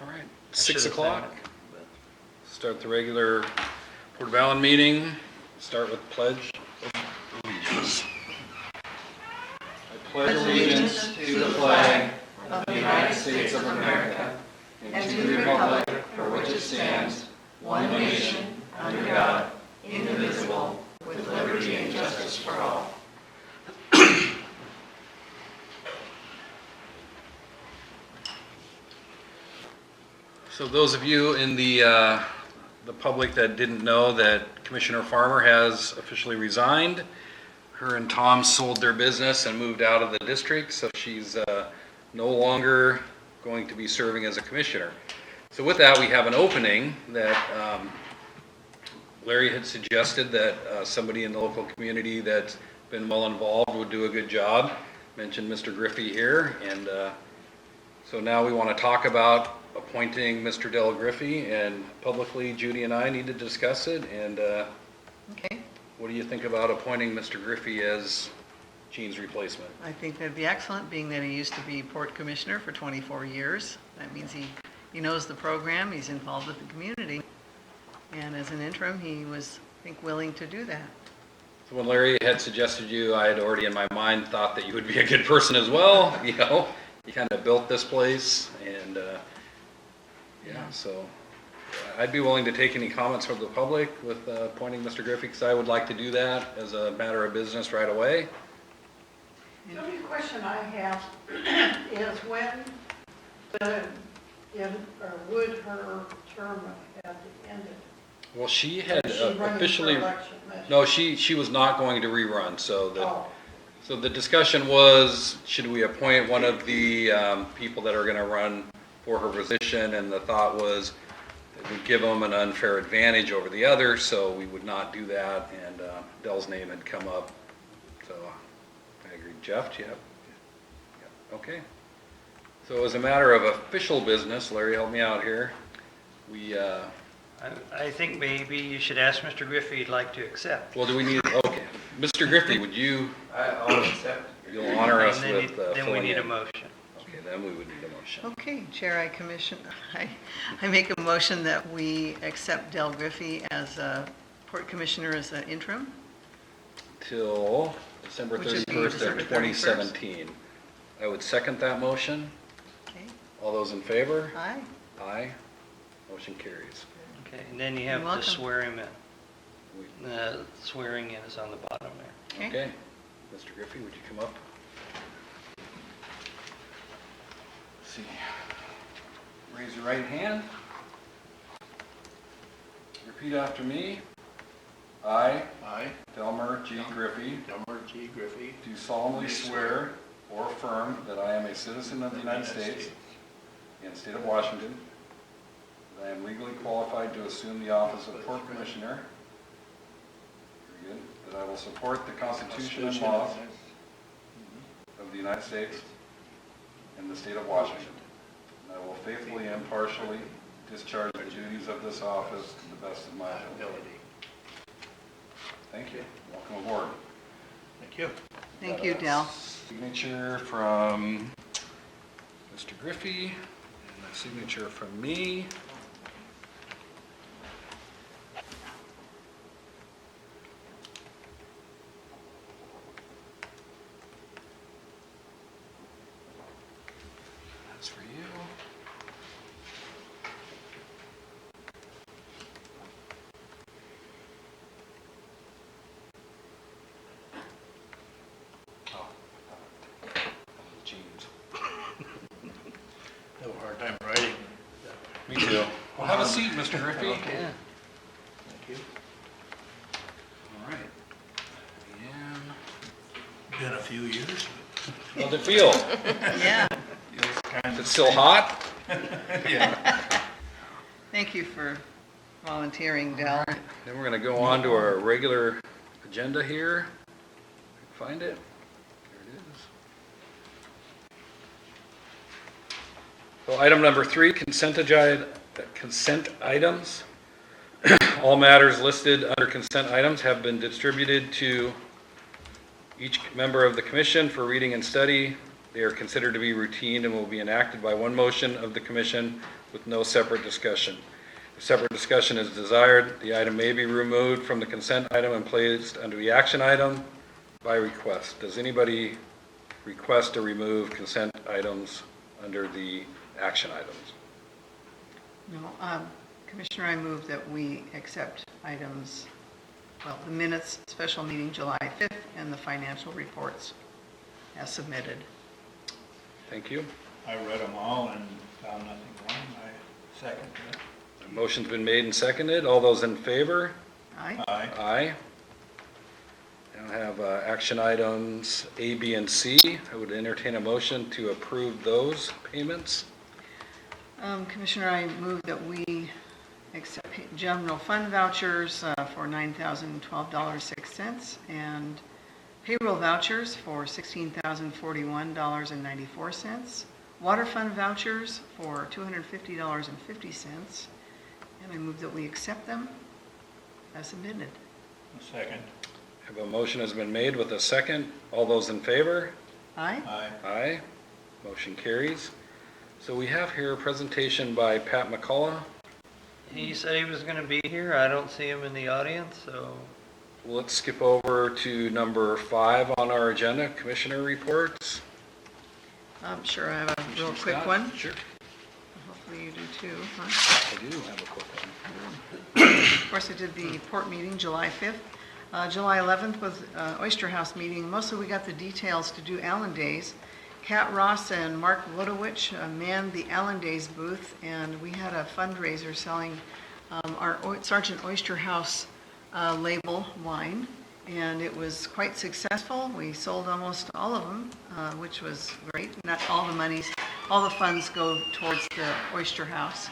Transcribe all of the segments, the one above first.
All right, 6 o'clock. Start the regular Port of Allyn meeting. Start with pledge of allegiance. I pledge allegiance to the flag of the United States of America and to the republic for which it stands, one nation, under God, indivisible, with liberty and justice for all. So those of you in the public that didn't know that Commissioner Farmer has officially resigned. Her and Tom sold their business and moved out of the district, so she's no longer going to be serving as a commissioner. So with that, we have an opening that Larry had suggested that somebody in the local community that's been well involved would do a good job. Mentioned Mr. Griffey here, and so now we want to talk about appointing Mr. Del Griffey, and publicly Judy and I need to discuss it. And Okay. what do you think about appointing Mr. Griffey as Gene's replacement? I think that'd be excellent, being that he used to be Port Commissioner for 24 years. That means he knows the program, he's involved with the community. And as an interim, he was, I think, willing to do that. So when Larry had suggested you, I had already in my mind thought that you would be a good person as well. You know, you kind of built this place, and yeah, so I'd be willing to take any comments from the public with appointing Mr. Griffey, because I would like to do that as a matter of business right away. The only question I have is when would her term have ended? Well, she had Is she running for officially, election this no, year? she was not going to rerun, so Oh, so the discussion was, should we appoint one of the people that are gonna run for her position, and the thought was it would give them an unfair advantage over the other, so we would not do that, and Dell's name had come up, so I agreed. Jeff, do you have? Yeah. Okay. So as a matter of official business, Larry, help me out here. We, I think maybe you should ask Mr. Griffey he'd like to accept. well, do we need, okay. Mr. Griffey, would you, I'll accept. you'll honor us And with then we filling need a in? motion. Okay, then we would need a motion. Okay, Chair, I make a motion that we accept Del Griffey as a Port Commissioner as an interim. Till December Which would be 31st December of 2017. I would second that motion. Okay, All those in favor? aye. Aye. Motion carries. Okay, and then you You're have to welcome. swear him in. We- Swearing in is on the bottom there. Okay. Mr. Griffey, would you come up? Let's see. Raise your right hand. Repeat after me. I, I, Delmer G. Griffey, Delmer G. Griffey, do solemnly swear or affirm that I am a citizen of the United States and the state of Washington, that I am legally qualified to assume the office of Port Commissioner, very good, that I will support the Constitution and laws of the United States and the state of Washington, and I will faithfully and impartially discharge the duties of this office to the best of my ability. ability. Thank you. Welcome aboard. Thank you. Thank you, Del. Signature from Mr. Griffey, and a signature from me. That's for you. Oh, Jeans. Have a hard time writing. Me too. Well, have a seat, Mr. Griffey. Yeah. Thank you. All right. And Been a few years. how's it feel? Yeah, Feels kind Is it still hot? Yeah. thank you for volunteering, Del. Then we're gonna go on to our regular agenda here. Find it. There it is. So item number 3, consent items. All matters listed under consent items have been distributed to each member of the commission for reading and study They are considered to be routine and will be enacted by one motion of the commission with no separate discussion. If separate discussion is desired, the item may be removed from the consent item and placed under the action item by request. Does anybody request to remove consent items under the action items? No, Commissioner, I move that we accept items, well, the minutes, special meeting July 5th, and the financial reports as submitted. Thank you. I read them all and found nothing wrong. I second that. The motion's been made and seconded. All those in favor? Aye. Aye. Aye. Now have action items A, B, and C. I would entertain a motion to approve those payments. Commissioner, I move that we accept general fund vouchers for $9,012.06 and payroll vouchers for $16,041.94, water fund vouchers for $250.50, and I move that we accept them as submitted. A second. Have a motion has been made with a second. All those in favor? Aye? Aye. Aye. Motion carries. So we have here a presentation by Pat McCullough. He said he was going to be here. I don't see him in the audience, so Let's skip over to number 5 on our agenda, commissioner reports. Sure, I have a real Commissioner quick Scott? one. Sure. Hopefully you do too, huh? I do have a quick one. Of course, I did the port meeting July 5th. July 11th was Oyster House meeting. Mostly we got the details to do Allyn Days. Kat Ross and Mark Wodowich manned the Allyn Days booth, and we had a fundraiser selling our Sergeant Oyster House label wine, and it was quite successful. We sold almost all of them, which was great. Not all the monies, all the funds go towards the Oyster House.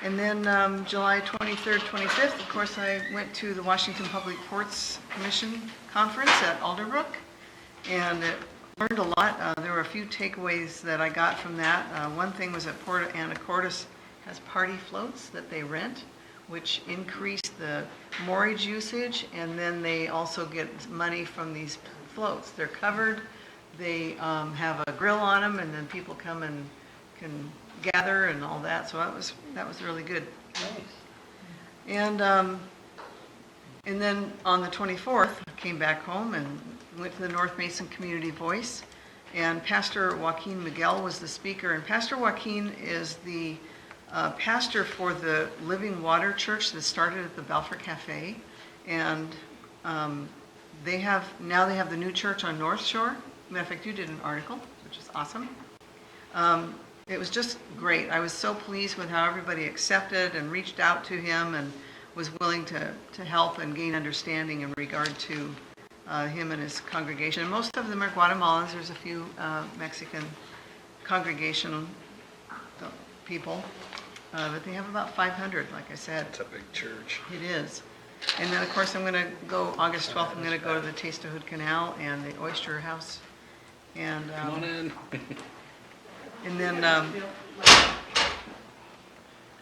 And then July 23rd, 25th, of course, I went to the Washington Public Ports Commission Conference at Alderbrook, and learned a lot. There were a few takeaways that I got from that. One thing was that Port Anacortes has party floats that they rent, which increase the moorage usage, and then they also get money from these floats. They're covered, they have a grill on them, and then people come and can gather and all that, so that was really good. And then on the 24th, I came back home and went to the North Mason Community Voice, and Pastor Joaquin Miguel was the speaker, and Pastor Joaquin is the pastor for the Living Water Church that started at the Balfour Cafe, and they have the new church on North Shore. Matter of fact, you did an article, which is awesome. It was just great. I was so pleased with how everybody accepted and reached out to him and was willing to help and gain understanding in regard to him and his congregation. And most of them are Guatemalans. There's a few Mexican congregation people, but they have about 500, like I said. It's a big church. It is. And then, of course, I'm going to go, August 12th, I'm going to go to the Taste of Hood Canal and the Oyster House. And Come on in. and then I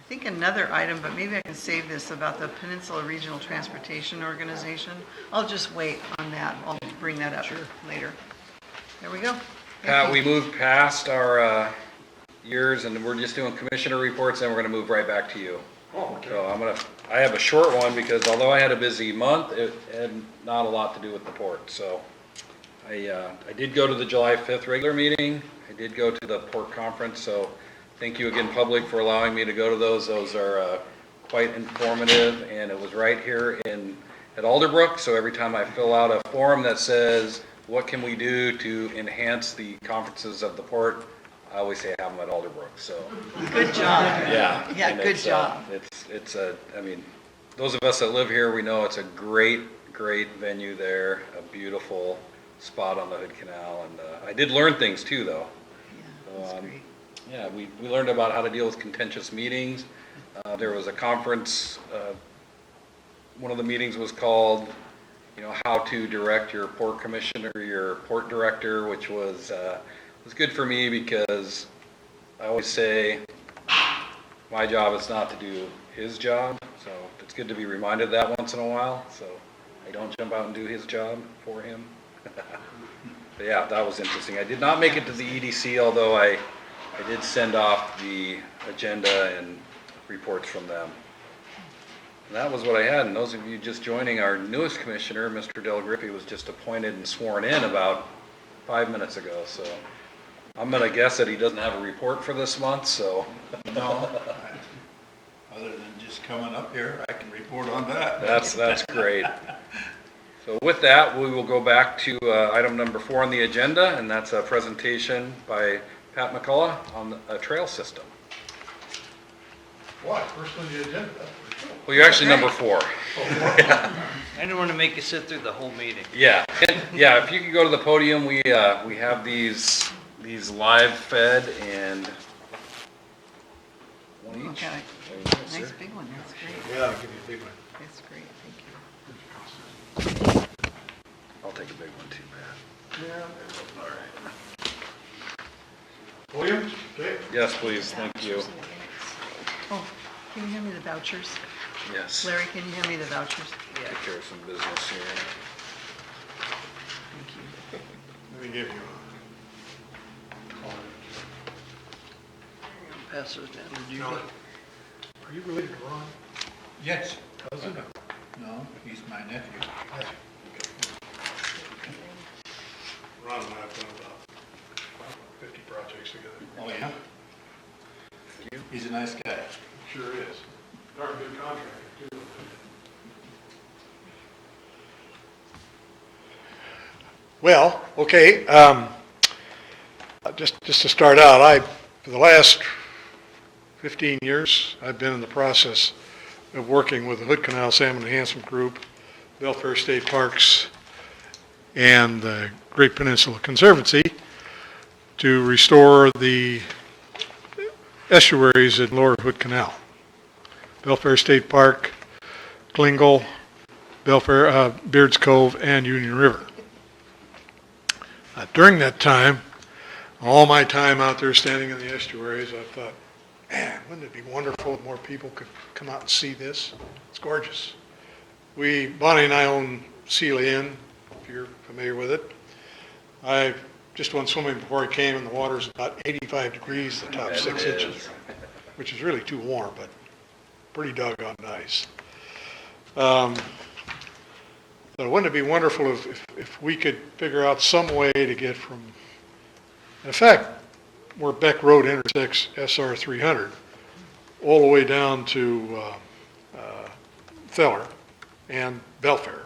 think another item, but maybe I can save this, about the Peninsula Regional Transportation Organization. I'll just wait on that. I'll bring that up later. There we go. Pat, we moved past our years, and we're just doing commissioner reports, and we're going to move right back to you. Oh, So I have a short one because although I had a busy month, it had not a lot to do with the port. So I did go to the July 5th regular meeting. I did go to the port conference. So thank you again, public, for allowing me to go to those. Those are quite informative, and it was right here at Alderbrook. So every time I fill out a form that says, what can we do to enhance the conferences of the port, I always say have them at Alderbrook. So Good job. yeah. Yeah, and good it's, job. I mean, those of us that live here, we know it's a great venue there, a beautiful spot on the Hood Canal. And I did learn things too, though. Yeah, that's great. Yeah, we learned about how to deal with contentious meetings. There was a conference, one of the meetings was called, how to direct your port commissioner, your port director, which was good for me because I always say my job is not to do his job. So it's good to be reminded of that once in a while. So I don't jump out and do his job for him. But yeah, that was interesting. I did not make it to the EDC, although I did send off the agenda and reports from them. And that was what I had, and those of you just joining, our newest commissioner, Mr. Del Griffey, was just appointed and sworn in about 5 minutes ago, so I'm gonna guess that he doesn't have a report for this month, so. No, other than just coming up here, I can report on that. That's great. So with that, we will go back to item number 4 on the agenda, and that's a presentation by Pat McCullough on a trail system. Why, first on the agenda? Well, you're actually number 4. I didn't want to make you sit through the whole meeting. Yeah, yeah, if you could go to the podium, we have these live fed and one each. Okay. There you go, sir. Nice big one, that's great. Yeah, I'll give you a big one. That's great, thank you. I'll take a big one too, Pat. All right. Williams, okay. Yes, please, thank you. Oh, can you hand me the vouchers? Yes. Larry, can you hand me the vouchers? Take care of some business here. Thank you. Let me give you Pass those down to Judy. Are you related to Ron? Yes. Cousin? No, he's my nephew. Ron and I have done about 50 projects together. Oh, yeah? He's a nice guy. Sure is. Darn good contractor, too. Well, okay, just to start out, for the last 15 years, I've been in the process of working with the Hood Canal Salmon Enhancement Group, Belfair State Parks, and the Great Peninsula Conservancy to restore the estuaries in Lower Hood Canal. Belfair State Park, Klingel, Belfair, Beards Cove, and Union River. During that time, all my time out there standing in the estuaries, I thought, man, wouldn't it be wonderful if more people could come out and see this? It's gorgeous. Bonnie and I own Sealy Inn, if you're familiar with it. I just went swimming before I came, and the water's about 85 degrees the top 6 inches, which is really too warm, but pretty doggone nice. So wouldn't it be wonderful if we could figure out some way to get from, in fact, where Beck Road intersects SR 300, all the way down to Feller and Belfair,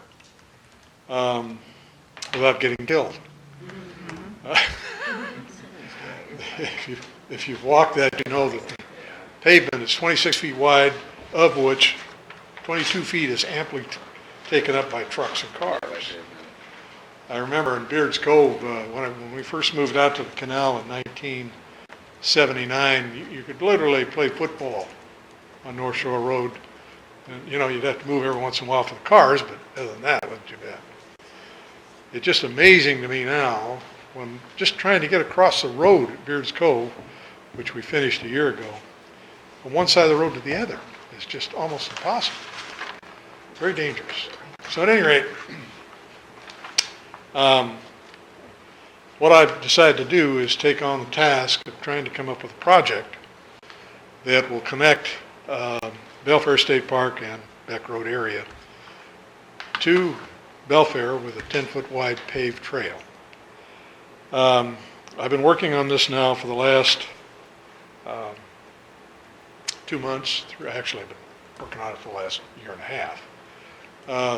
without getting killed. If you've walked that, you know that the pavement is 26 feet wide, of which 22 feet is amply taken up by trucks and cars. I remember in Beards Cove, when we first moved out to the canal in 1979, you could literally play football on North Shore Road. And, you'd have to move every once in a while for the cars, but other than that, it wasn't too bad. It's just amazing to me now, when just trying to get across the road at Beards Cove, which we finished a year ago, from one side of the road to the other is just almost impossible. Very dangerous. So at any rate, what I've decided to do is take on the task of trying to come up with a project that will connect Belfair State Park and Beck Road area to Belfair with a 10-foot wide paved trail. I've been working on this now for the last 2 months. Actually, I've been working on it for the last year and a half.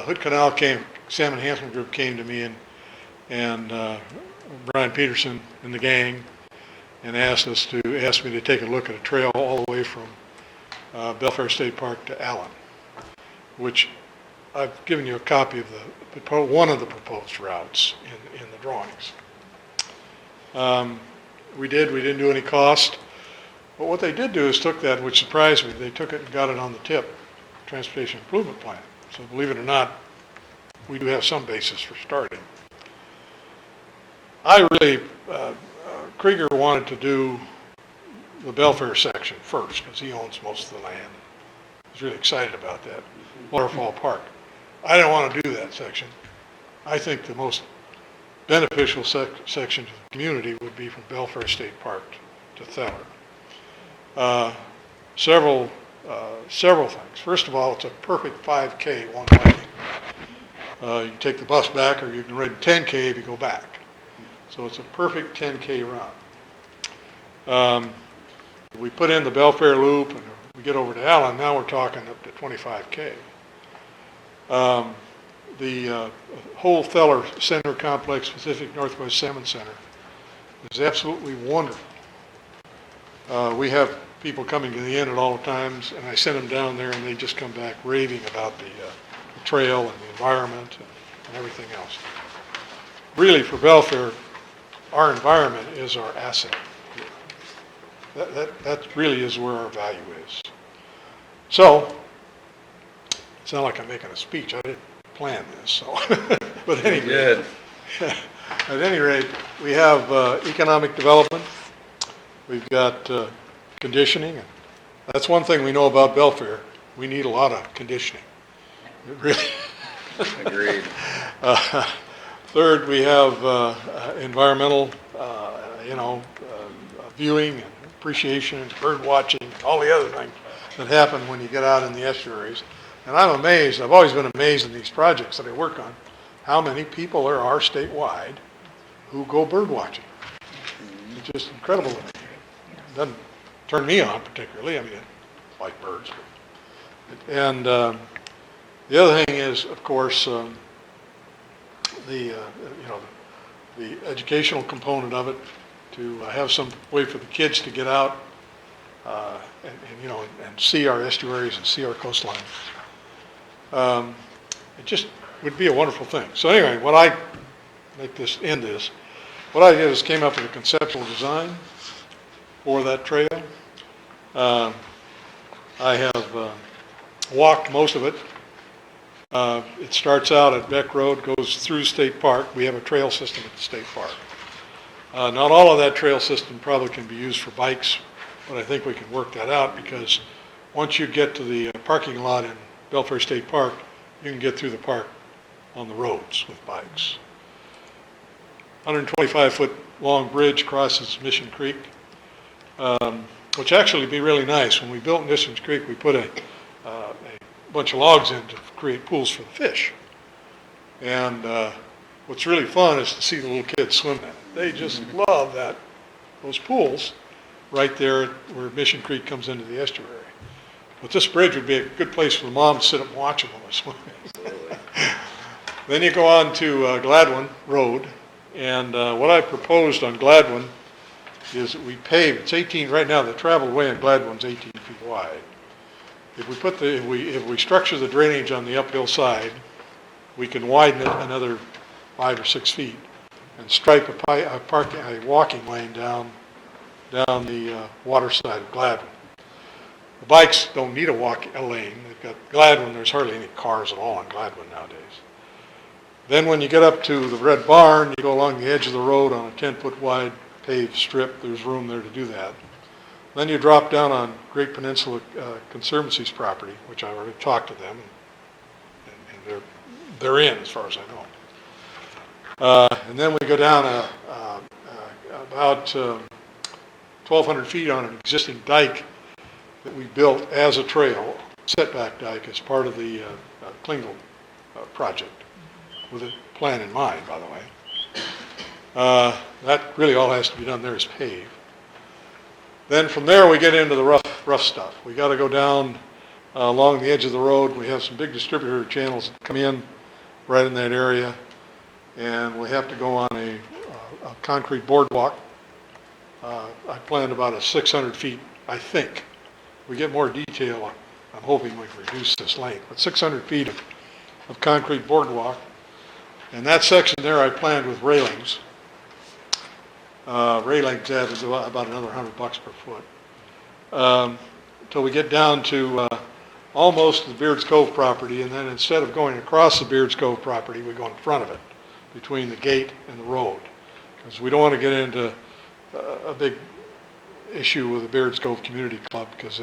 Hood Canal Salmon Enhancement Group came to me and Brian Peterson and the gang and asked me to take a look at a trail all the way from Belfair State Park to Allyn, which I've given you a copy of one of the proposed routes in the drawings. We didn't do any cost, but what they did do is took that, which surprised me, they took it and got it on the TIP, Transportation Improvement Plan. So believe it or not, we do have some basis for starting. Krieger wanted to do the Belfair section first because he owns most of the land. He's really excited about that. Waterfall Park. I didn't want to do that section. I think the most beneficial section to the community would be from Belfair State Park to Theller. Several things. First of all, it's a perfect 5K one way. You can take the bus back, or you can ride 10K if you go back. So it's a perfect 10K run. We put in the Belfair Loop, and we get over to Allyn. Now we're talking up to 25K. The whole Theller Center Complex, Pacific Northwest Salmon Center, is absolutely wonderful. We have people coming to the inn at all times, and I send them down there, and they just come back raving about the trail and the environment and everything else. Really, for Belfair, our environment is our asset. That really is where our value is. So, it's not like I'm making a speech. I didn't plan this. So, but anyway, Good. at any rate, we have economic development. We've got conditioning. And that's one thing we know about Belfair. We need a lot of conditioning. It really. Agreed. Third, we have environmental, viewing and appreciation and bird watching, all the other things that happen when you get out in the estuaries. And I'm amazed, I've always been amazed in these projects that I work on, how many people there are statewide who go bird watching. It's just incredible to me. It doesn't turn me on particularly. I mean, I like birds. And the other thing is, of course, the educational component of it, to have some way for the kids to get out and see our estuaries and see our coastline. It just would be a wonderful thing. So anyway, what I did is came up with a conceptual design for that trail. I have walked most of it. It starts out at Beck Road, goes through State Park. We have a trail system at the State Park. Not all of that trail system probably can be used for bikes, but I think we can work that out, because once you get to the parking lot in Belfair State Park, you can get through the park on the roads with bikes. 125-foot long bridge crosses Mission Creek, which actually would be really nice. When we built Mission Creek, we put a bunch of logs in to create pools for the fish. And what's really fun is to see the little kids swim in it. They just love those pools right there where Mission Creek comes into the estuary. But this bridge would be a good place for the mom to sit up and watch them while they're swimming. Then you go on to Gladwin Road, and what I proposed on Gladwin is that we pave. It's 18 right now. The traveled way on Gladwin's 18 feet wide. If we structure the drainage on the uphill side, we can widen it another 5 or 6 feet and stripe a walking lane down the water side of Gladwin. The bikes don't need a lane. They've got Gladwin. There's hardly any cars at all on Gladwin nowadays. Then when you get up to the Red Barn, you go along the edge of the road on a 10-foot wide paved strip. There's room there to do that. Then you drop down on Great Peninsula Conservancy's property, which I've already talked to them, and they're in as far as I know. And then we go down about 1,200 feet on an existing dike that we built as a trail, setback dike, as part of the Klingel project, with a plan in mind, by the way. That really all has to be done there is pave. Then from there we get into the rough stuff. We got to go down along the edge of the road. We have some big distributor channels that come in right in that area, and we have to go on a concrete boardwalk. I planned about 600 feet, I think. We get more detail. I'm hoping we can reduce this length, but 600 feet of concrete boardwalk. And that section there I planned with railings. Railings added about another $100 per foot. Till we get down to almost the Beards Cove property, and then instead of going across the Beards Cove property, we go in front of it, between the gate and the road. Because we don't want to get into a big issue with the Beards Cove Community Club, because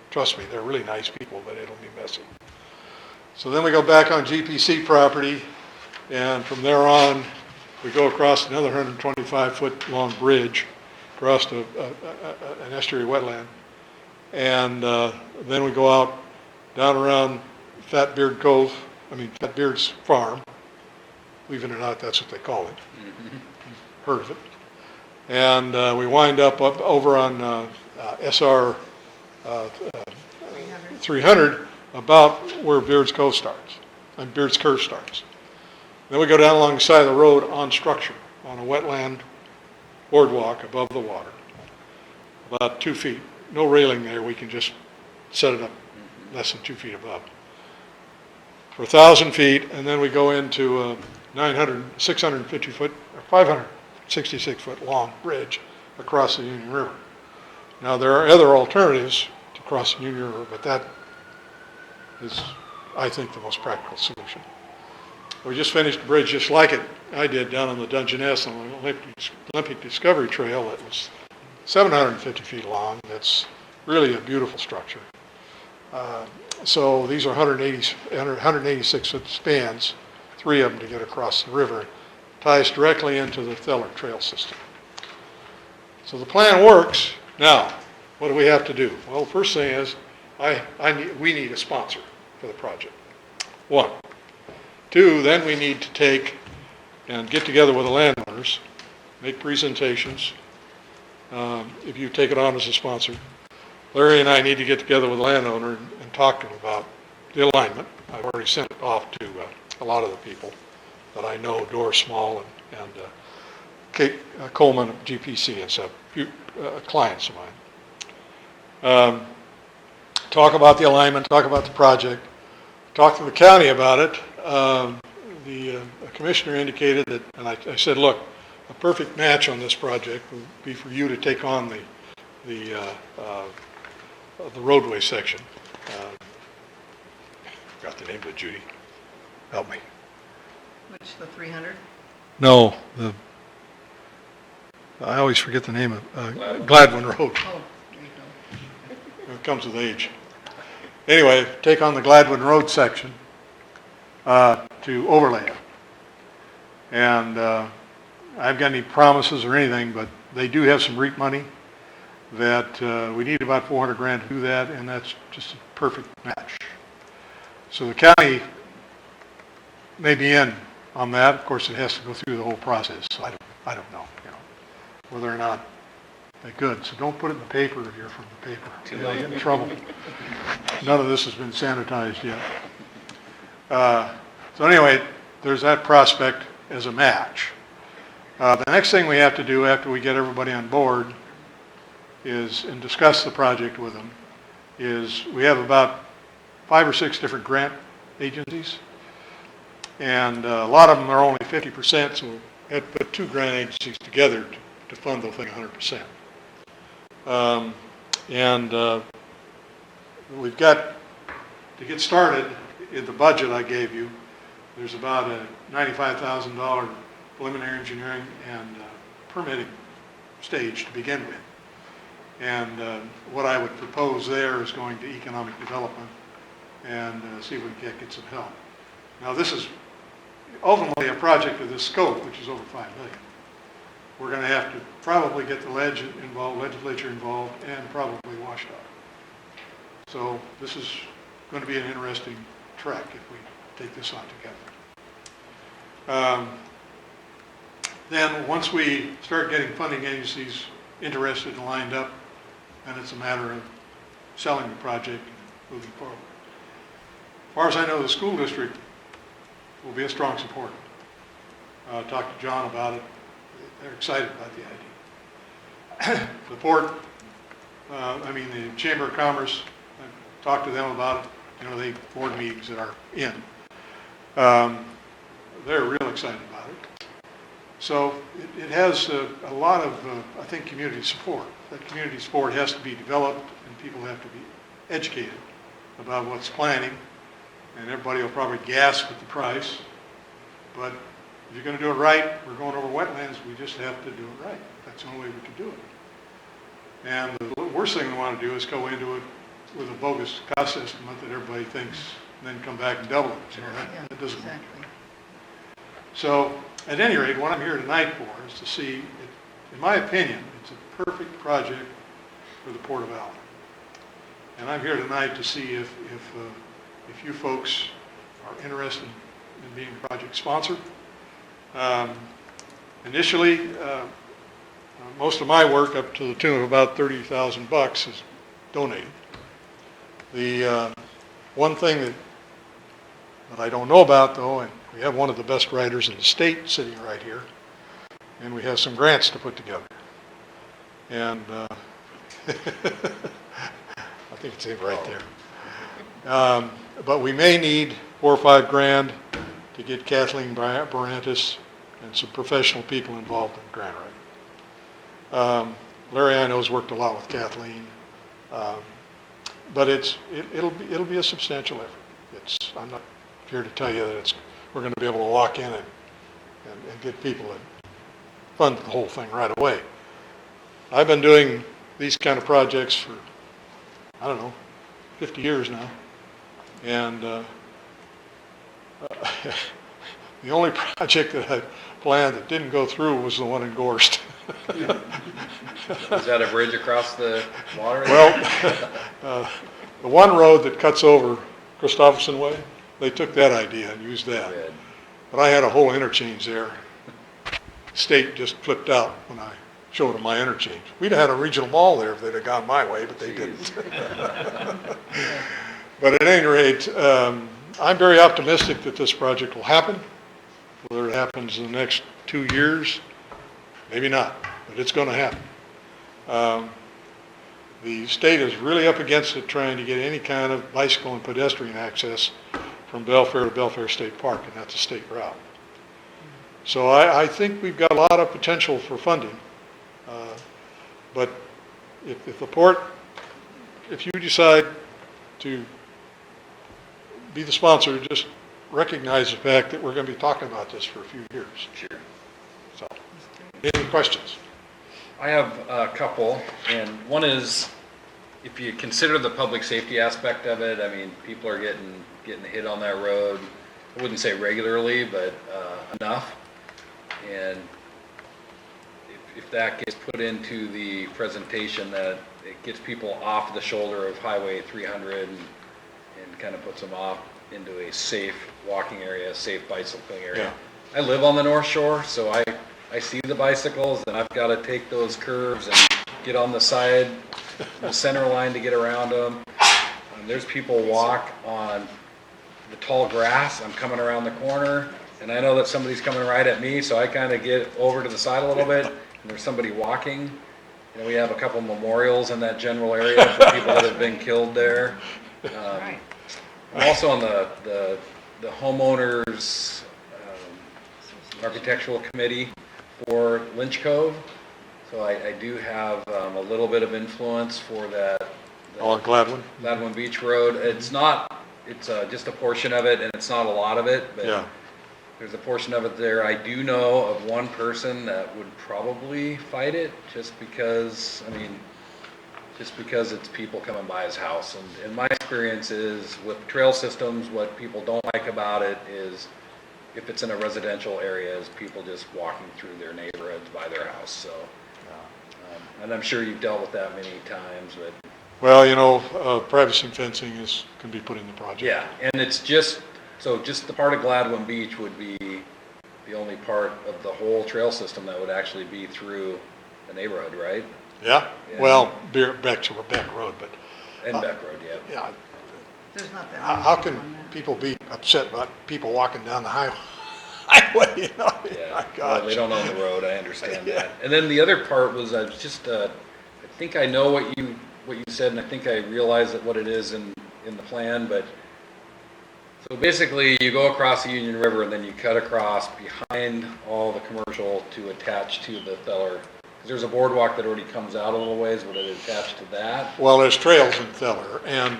trust me, they're really nice people, but it'll be messy. So then we go back on GPC property, And from there on, we go across another 125-foot long bridge across an estuary wetland. And then we go out down around Fat Beard's farm. Believe it or not, that's what they call it. Heard of it. And we wind up over on SR 300, about where Beard's Cove starts, and Beard's Curve starts. Then we go down along the side of the road on structure, on a wetland boardwalk above the water, about 2 feet. No railing there, we can just set it up less than 2 feet above. For 1,000 feet, and then we go into 650 foot, or 566 foot long bridge across the Union River. Now there are other alternatives to cross the Union River, but that is, I think, the most practical solution. We just finished a bridge just like it I did down on the Dungeness on the Olympic Discovery Trail that was 750 feet long. That's really a beautiful structure. So these are 186 foot spans, 3 of them to get across the river. Ties directly into the Theller Trail system. So the plan works. Now, what do we have to do? Well, the first thing is we need a sponsor for the project. 1. 2, then we need to take and get together with the landowners, make presentations. If you take it on as a sponsor, Larry and I need to get together with the landowner and talk to him about the alignment. I've already sent it off to a lot of the people that I know, Doris Small and Kate Coleman of GPC and stuff, clients of mine. Talk about the alignment, talk about the project, talk to the county about it. The commissioner indicated that, and I said, look, a perfect match on this project would be for you to take on the roadway section. Forgot the name of it, Judy. Help me. Which, the 300? No, I always forget the name of Gladwin Road. Oh, there you go. It comes with age. Anyway, take on the Gladwin Road section to overlay it. And I haven't got any promises or anything, but they do have some REAP money that we need about $400,000 to do that, and that's just a perfect match. So the county may be in on that. Of course, it has to go through the whole process. So I don't know, whether or not they could. So don't put it in the paper if you're from the paper. You'll get in trouble. None of this has been sanitized yet. So anyway, there's that prospect as a match. The next thing we have to do after we get everybody on board is, and discuss the project with them, is we have about 5 or 6 different grant agencies. And a lot of them are only 50%, so we had to put 2 grant agencies together to fund the thing 100%. We've got, to get started, in the budget I gave you, there's about a $95,000 preliminary engineering and permitting stage to begin with. And what I would propose there is going to economic development and see if we can get some help. Now this is ultimately a project of this scope, which is over $5 million. We're going to have to probably get the legislature involved, and probably WashDOT. So this is going to be an interesting trek if we take this on together. Then once we start getting funding agencies interested and lined up, then it's a matter of selling the project and moving forward. As far as I know, the school district will be a strong supporter. Talked to John about it. They're excited about the idea. The Chamber of Commerce, I talked to them about it. They board meetings that are in. They're real excited about it. So it has a lot of, I think, community support. That community support has to be developed, and people have to be educated about what's planning. And everybody will probably gasp at the price. But if you're going to do it right, we're going over wetlands, we just have to do it right. That's the only way we can do it. And the worst thing we want to do is go into it with a bogus cost estimate that everybody thinks, and then come back and double it. That doesn't work. Exactly. So, at any rate, what I'm here tonight for is to see, in my opinion, it's a perfect project for the Port of Allyn. And I'm here tonight to see if you folks are interested in being project sponsor. Initially, most of my work, up to the tune of about $30,000, is donated. The one thing that I don't know about, though, and we have one of the best writers in the state sitting right here, and we have some grants to put together. And I think it's it right there. But we may need $4 or $5 grand to get Kathleen Barantis and some professional people involved in grant writing. Larry, I know, has worked a lot with Kathleen, but it'll be a substantial effort. I'm not here to tell you that we're going to be able to walk in and get people to fund the whole thing right away. I've been doing these kind of projects for, 50 years now, and the only project that I planned that didn't go through was the one in Gorst. Is that a bridge across the water? Well, the one road that cuts over Christopherson Way, they took that idea and used that. Good. But I had a whole interchange there. State just flipped out when I showed them my interchange. We'd have had a regional mall there if they'd have gone my way, but they didn't. But at any rate, I'm very optimistic that this project will happen. Whether it happens in the next 2 years, maybe not, but it's going to happen. The state is really up against it trying to get any kind of bicycle and pedestrian access from Belfair to Belfair State Park, and that's a state route. So I think we've got a lot of potential for funding. But if the port, if you decide to be the sponsor, just recognize the fact that we're going to be talking about this for a few years. Sure. So, any questions? I have a couple, and one is, if you consider the public safety aspect of it, I mean, people are getting hit on that road. I wouldn't say regularly, but enough. And if that gets put into the presentation, that it gets people off the shoulder of Highway 300 and kind of puts them off into a safe walking area, safe bicycling area. Yeah. I live on the North Shore, so I see the bicycles, and I've got to take those curves and get on the side, the center line to get around them. There's people walk on the tall grass. I'm coming around the corner, and I know that somebody's coming right at me, so I kind of get over to the side a little bit, and there's somebody walking. You know, we have a couple memorials in that general area for people that have been killed there. Right. I'm also on the homeowners architectural committee for Lynch Cove, so I do have a little bit of influence for that. On Gladwin? Gladwin Beach Road. It's just a portion of it, and it's not a lot of it, but Yeah. there's a portion of it there. I do know of one person that would probably fight it, just because it's people coming by his house. And my experience is with trail systems, what people don't like about it is if it's in a residential area, is people just walking through their neighborhoods by their house. So, and I'm sure you've dealt with that many times, but Well, privacy fencing can be put in the project. yeah, and it's just the part of Gladwin Beach would be the only part of the whole trail system that would actually be through the neighborhood, right? Yeah? Yeah. Well, back to Beck Road, but And Beck Road, yeah. yeah, There's not that how many can people on that. people be upset about people walking down the highway, Yeah, My well, gosh. they don't own the road, I understand Yeah. that. And then the other part was, I think I know what you said, and I think I realize that what it is in the plan, but, so basically, you go across the Union River, and then you cut across behind all the commercial to attach to the Feller. Because there's a boardwalk that already comes out a little ways, would it attach to that? Well, there's trails in Feller, and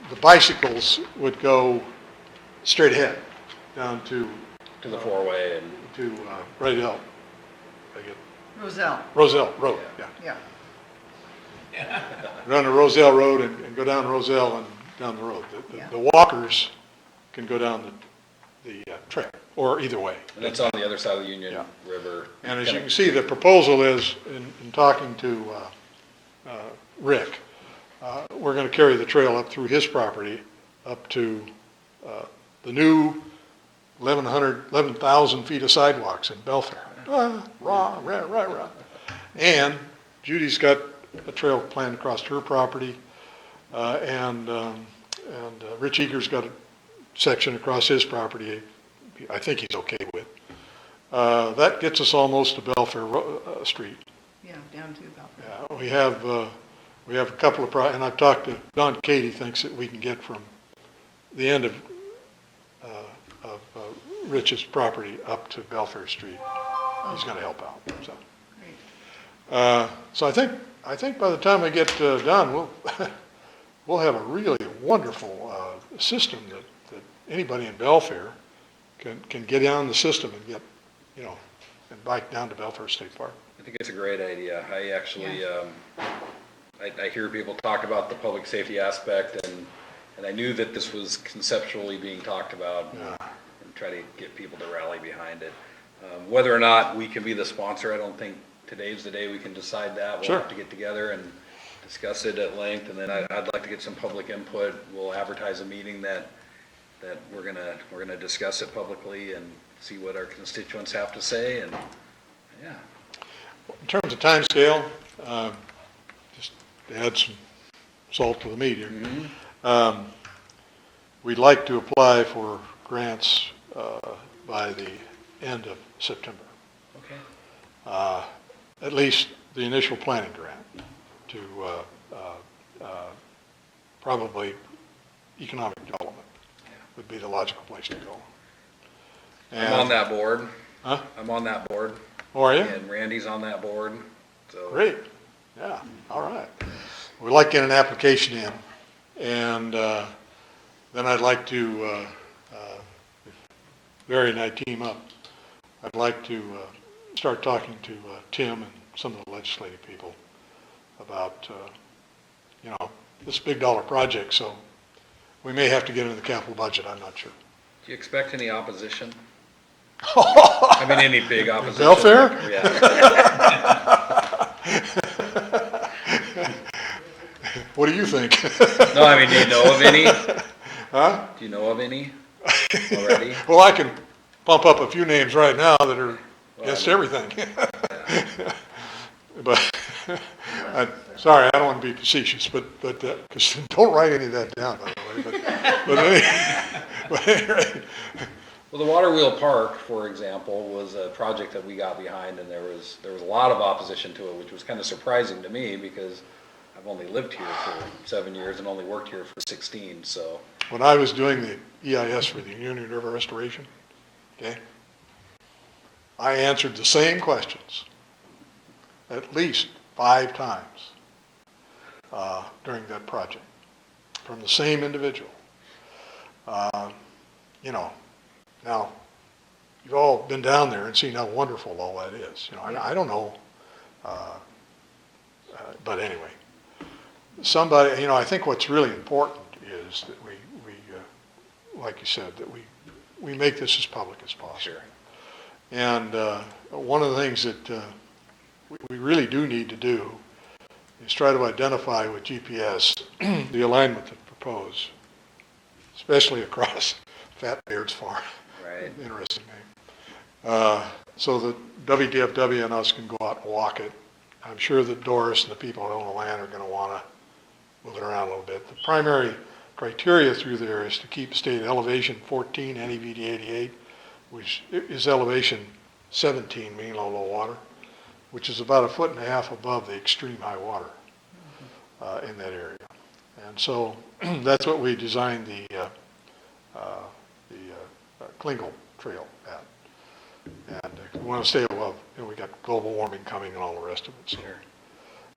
the bicycles would go straight ahead down to To the four-way and, Roselle Road, yeah. Yeah. Run to Roselle Road and go down Roselle and down the road. Yeah. The walkers can go down the trail, or either way. And that's on the other side of the Union Yeah. River. And as Kind you of- can see, the proposal is, in talking to Rick, we're going to carry the trail up through his property up to the new 11,000 feet of sidewalks in Belfair. Rah. And Judy's got a trail planned across her property, and Rich Eager's got a section across his property I think he's okay with. That gets us almost to Belfair Street. Yeah, down to about there. Yeah, we have a couple of, and I've talked to Don Katie, thinks that we can get from the end of Rich's property up to Belfair Street. He's going to help out, so. Great. So I think by the time I get done, we'll have a really wonderful system that anybody in Belfair can get down the system and get, and bike down to Belfair State Park. I think it's a great idea. I actually, I hear people talk about the public safety aspect, and I knew that this was conceptually being talked about, and try to get people to rally behind it. Whether or not we can be the sponsor, I don't think today's the day we can decide that. We'll Sure. have to get together and discuss it at length, and then I'd like to get some public input. We'll advertise a meeting that we're gonna discuss it publicly and see what our constituents have to say, and yeah. In terms of timescale, just to add some salt to the meat here, we'd like to apply for grants by the end of September. Okay. At least the initial planning grant to probably economic development would be the logical place to go. I'm on that board. Huh? I'm on that board. Oh, are you? And Randy's on that board, so. Great. Yeah, all right. We'd like to get an application in, and then I'd like to, if Barry and I team up, I'd like to start talking to Tim and some of the legislative people about, this big dollar project, so we may have to get into the capital budget, I'm not sure. Do you expect any opposition? I mean, any big opposition? Belfair? Yeah. What do you think? No, I mean, do you know of any? Huh? Do you know of any already? Well, I can pump up a few names right now that are against everything. But, sorry, I don't want to be facetious, but because don't write any of that down, by the way. But anyway, Well, the Water Wheel Park, for example, was a project that we got behind, and there was a lot of opposition to it, which was kind of surprising to me because I've only lived here for 7 years and only worked here for 16, so. when I was doing the EIS for the Union River Restoration, okay, I answered the same questions at least 5 times during that project from the same individual. Now, you've all been down there and seen how wonderful all that is. I don't know, but anyway, somebody, I think what's really important is that we like you said, that we make this as public as possible. Sure. And one of the things that we really do need to do is try to identify with GPS the alignment that's proposed, especially across Fat Beard's farm. Right. Interesting name. So that WDFW and us can go out and walk it. I'm sure that Doris and the people who own the land are going to want to move it around a little bit. The primary criteria through there is to keep state elevation 14, NEVD 88, which is elevation 17, mean low water, which is about 1.5 feet above the extreme high water in that area. And so that's what we designed the Klingel Trail at. And we want to stay above, we got global warming coming and all the rest of it.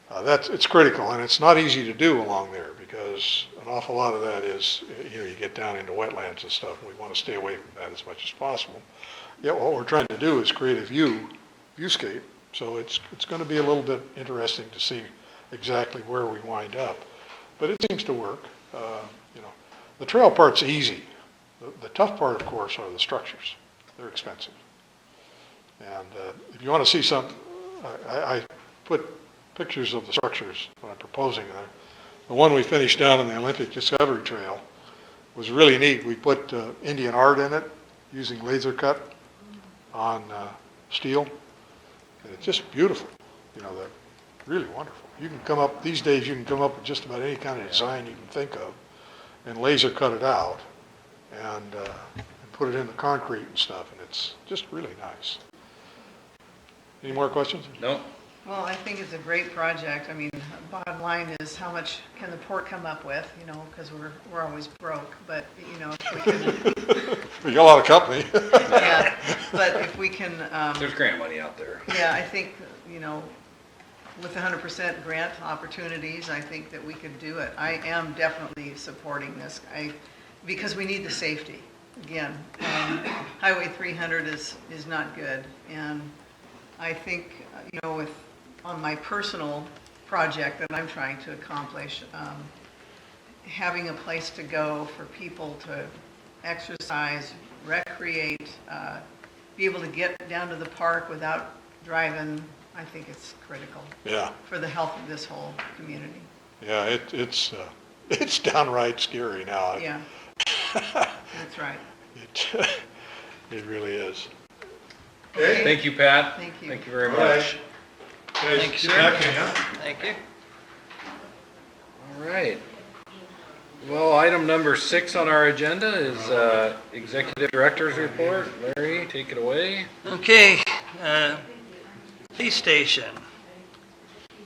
So it's critical, and it's not easy to do along there because an awful lot of that is, you get down into wetlands and stuff, and we want to stay away from that as much as possible. Yet what we're trying to do is create a viewscape, so it's going to be a little bit interesting to see exactly where we wind up. But it seems to work. The trail part's easy. The tough part, of course, are the structures. They're expensive. And if you want to see some, I put pictures of the structures when I'm proposing there. The one we finished down on the Olympic Discovery Trail was really neat. We put Indian art in it using laser cut on steel. And it's just beautiful. They're really wonderful. You can come up, these days you can come up with just about any kind of design you can think of and laser cut it out and put it in the concrete and stuff, and it's just really nice. Any more questions? No? Well, I think it's a great project. I mean, bottom line is how much can the port come up with, because we're always broke, but, if we can, We got a lot of company. yeah, but if we can, There's grant money out there. yeah, I think, with 100% grant opportunities, I think that we could do it. I am definitely supporting this, because we need the safety. Again, Highway 300 is not good, and I think, on my personal project that I'm trying to accomplish, having a place to go for people to exercise, recreate, be able to get down to the park without driving, I think it's critical Yeah, for the health of this whole community. yeah, it's downright scary now. Yeah, that's right. It really is. Okay. Thank you, Pat. Thank you. Thank you very All right. much. Guys, Thank you, get sir. back in, huh? Thank you. All right. Well, item number 6 on our agenda is Executive Director's Report. Larry, take it away. Okay, pay station.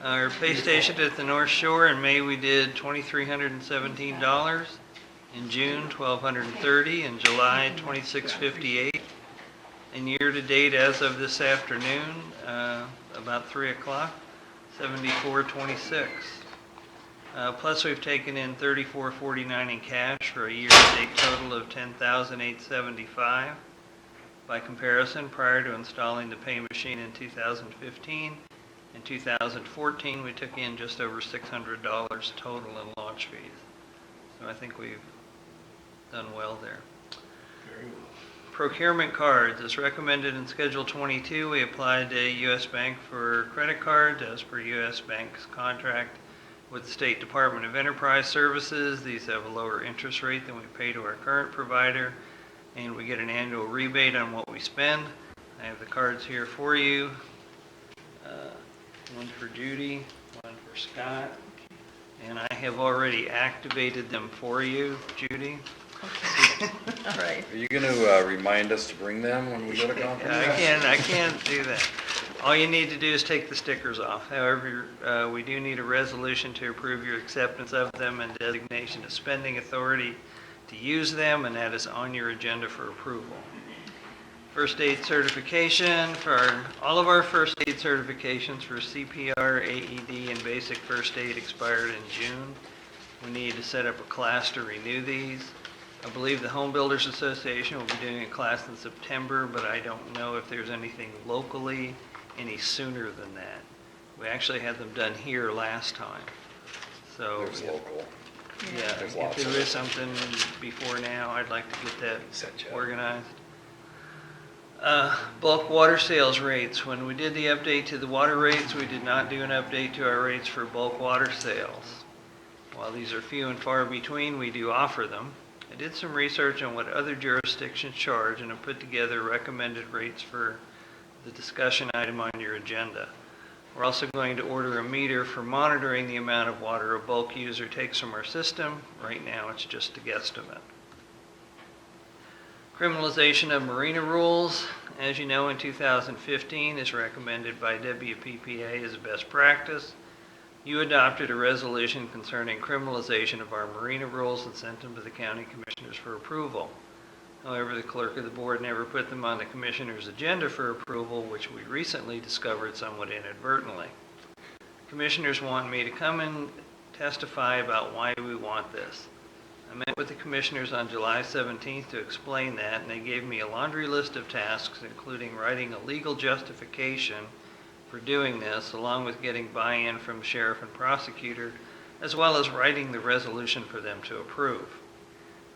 Our pay station at the North Shore, in May we did $2,317. In June, $1,230. In July, $2,658. And year-to-date, as of this afternoon, about 3 o'clock, $74.26. Plus, we've taken in $34.49 in cash for a year-to-date total of $10,875. By comparison, prior to installing the pay machine in 2015, in 2014, we took in just over $600 total in launch fees. So I think we've done well there. Very well. Procurement cards, as recommended in Schedule 22, we applied to U.S. Bank for credit cards as per U.S. Bank's contract with the State Department of Enterprise Services. These have a lower interest rate than we pay to our current provider, and we get an annual rebate on what we spend. I have the cards here for you. One for Judy, one for Scott, and I have already activated them for you, Judy. All right. Are you going to remind us to bring them when we go to conference? I can't do that. All you need to do is take the stickers off. However, we do need a resolution to approve your acceptance of them and designation of spending authority to use them, and that is on your agenda for approval. First aid certification for all of our first aid certifications for CPR, AED, and basic first aid expired in June. We need to set up a class to renew these. I believe the Home Builders Association will be doing a class in September, but I don't know if there's anything locally any sooner than that. We actually had them done here last time. So, There's local. yeah, There's if lots there of is it. something before now, I'd like to get that Set you up. organized. Bulk water sales rates. When we did the update to the water rates, we did not do an update to our rates for bulk water sales. While these are few and far between, we do offer them. I did some research on what other jurisdictions charge and have put together recommended rates for the discussion item on your agenda. We're also going to order a meter for monitoring the amount of water a bulk user takes from our system. Right now, it's just a guesstimate. Criminalization of marina rules. As you know, in 2015, is recommended by WPPA as a best practice. You adopted a resolution concerning criminalization of our marina rules and sent them to the county commissioners for approval. However, the clerk of the board never put them on the commissioner's agenda for approval, which we recently discovered somewhat inadvertently. Commissioners want me to come and testify about why we want this. I met with the commissioners on July 17th to explain that, and they gave me a laundry list of tasks, including writing a legal justification for doing this, along with getting buy-in from sheriff and prosecutor, as well as writing the resolution for them to approve.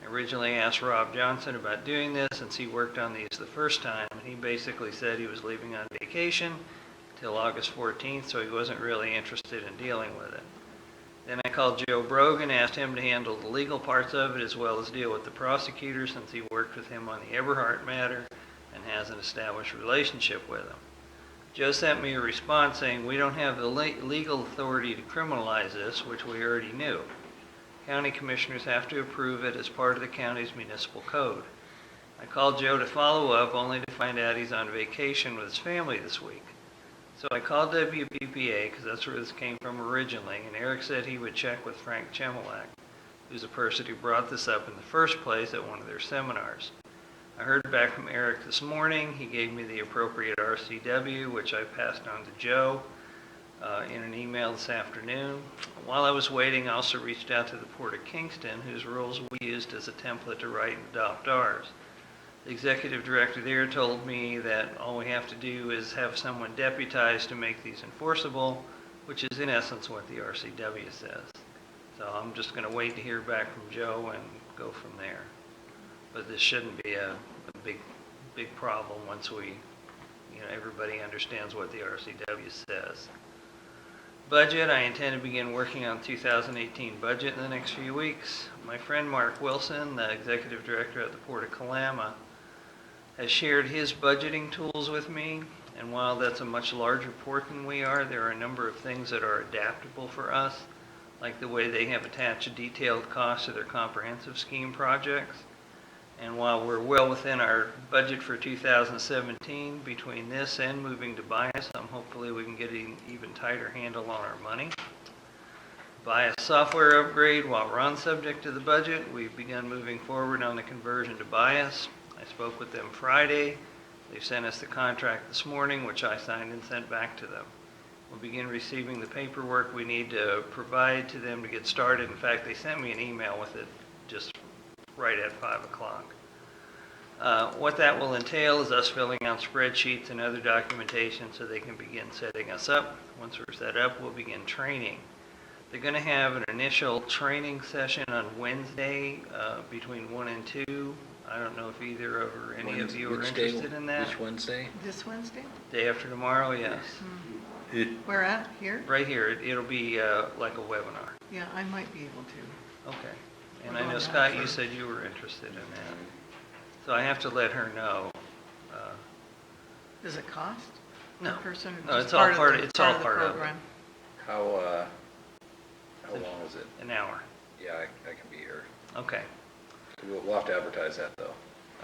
I originally asked Rob Johnson about doing this since he worked on these the first time, and he basically said he was leaving on vacation till August 14th, so he wasn't really interested in dealing with it. Then I called Joe Brogan, asked him to handle the legal parts of it as well as deal with the prosecutor since he worked with him on the Eberhardt matter and has an established relationship with him. Joe sent me a response saying we don't have the legal authority to criminalize this, which we already knew. County commissioners have to approve it as part of the county's municipal code. I called Joe to follow up only to find out he's on vacation with his family this week. So I called WBPA because that's where this came from originally, and Eric said he would check with Frank Chemelak, who's the person who brought this up in the first place at one of their seminars. I heard back from Eric this morning. He gave me the appropriate RCW, which I passed on to Joe in an email this afternoon. While I was waiting, I also reached out to the Port of Kingston, whose rules we used as a template to write and adopt ours. The executive director there told me that all we have to do is have someone deputized to make these enforceable, which is in essence what the RCW says. So I'm just going to wait to hear back from Joe and go from there. But this shouldn't be a big problem once everybody understands what the RCW says. Budget, I intend to begin working on 2018 budget in the next few weeks. My friend Mark Wilson, the executive director at the Port of Kalama, has shared his budgeting tools with me, and while that's a much larger port than we are, there are a number of things that are adaptable for us, like the way they have attached a detailed cost to their comprehensive scheme projects. And while we're well within our budget for 2017, between this and moving to BIAS, hopefully we can get an even tighter handle on our money. BIAS software upgrade, while we're on subject to the budget, we've begun moving forward on the conversion to BIAS. I spoke with them Friday. They sent us the contract this morning, which I signed and sent back to them. We'll begin receiving the paperwork we need to provide to them to get started. In fact, they sent me an email with it just right at 5 o'clock. What that will entail is us filling out spreadsheets and other documentation so they can begin setting us up. Once we're set up, we'll begin training. They're going to have an initial training session on Wednesday between 1 and 2. I don't know if either or any of you are interested in that. Which Wednesday? This Wednesday? Day after tomorrow, yes. Where at? Here? Right here. It'll be like a webinar. Yeah, I might be able to. Okay. And I know, Scott, you said you were interested in that. So I have to let her know. Does it cost? No. Per person? Or No, just it's all part the- it's all the part of it. program? How long is it? An hour. Yeah, I can be here. Okay. We'll have to advertise that, though.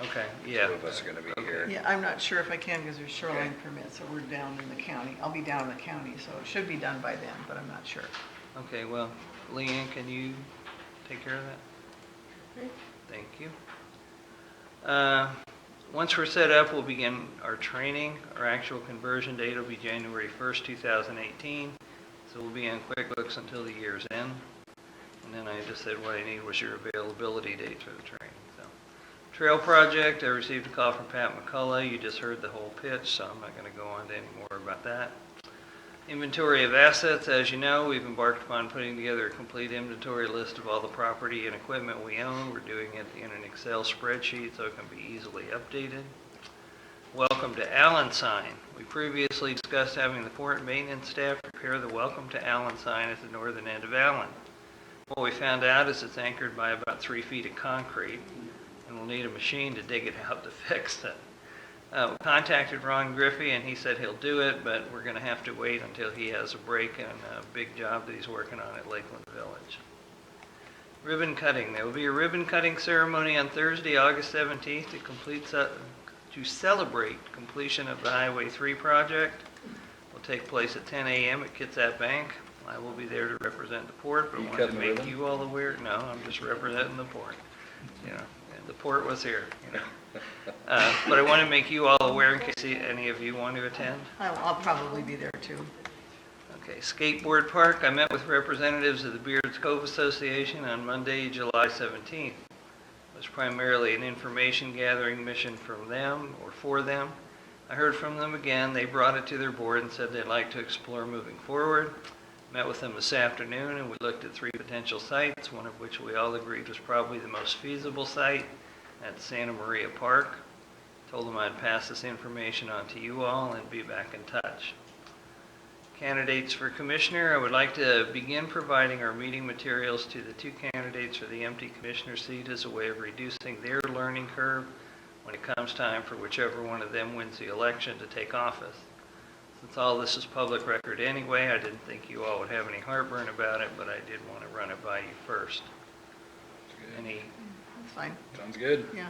Okay, yeah. Two of us are going to be Okay. here. Yeah, I'm not sure if I can because there's shoreline Okay. permits, so we're down in the county. I'll be down in the county, so it should be done by then, but I'm not sure. Okay, well, Leanne, can you take care of that? Thank you. Once we're set up, we'll begin our training. Our actual conversion date will be January 1st, 2018. So we'll be on QuickBooks until the year's end. And then I just said what I need was your availability date for the training. So, Trail project, I received a call from Pat McCullough. You just heard the whole pitch, so I'm not going to go on to any more about that. Inventory of assets, as you know, we've embarked upon putting together a complete inventory list of all the property and equipment we own. We're doing it in an Excel spreadsheet so it can be easily updated. Welcome to Allyn sign. We previously discussed having the port maintenance staff prepare the Welcome to Allyn sign at the northern end of Allyn. What we found out is it's anchored by about 3 feet of concrete, and we'll need a machine to dig it out to fix it. We contacted Ron Griffey, and he said he'll do it, but we're going to have to wait until he has a break and a big job that he's working on at Lakeland Village. Ribbon cutting. There will be a ribbon cutting ceremony on Thursday, August 17th to celebrate completion of the Highway 3 project. It will take place at 10 a.m. at Kitsap Bank. I will be there to represent the port, but I wanted to make you all aware. No, I'm just representing the port. You know, the port was here. You know. But I want to make you all aware in case any of you want to attend. I'll probably be there too. Okay, skateboard park. I met with representatives of the Beards Cove Association on Monday, July 17th. It was primarily an information gathering mission from them or for them. I heard from them again. They brought it to their board and said they'd like to explore moving forward. Met with them this afternoon and we looked at 3 potential sites, one of which we all agreed was probably the most feasible site at Santa Maria Park. Told them I'd pass this information on to you all and be back in touch. Candidates for commissioner, I would like to begin providing our meeting materials to the 2 candidates for the empty commissioner seat as a way of reducing their learning curve when it comes time for whichever one of them wins the election to take office. Since all this is public record anyway, I didn't think you all would have any heartburn about it, but I did want to run it by you first. Any? That's fine, Sounds good. yeah.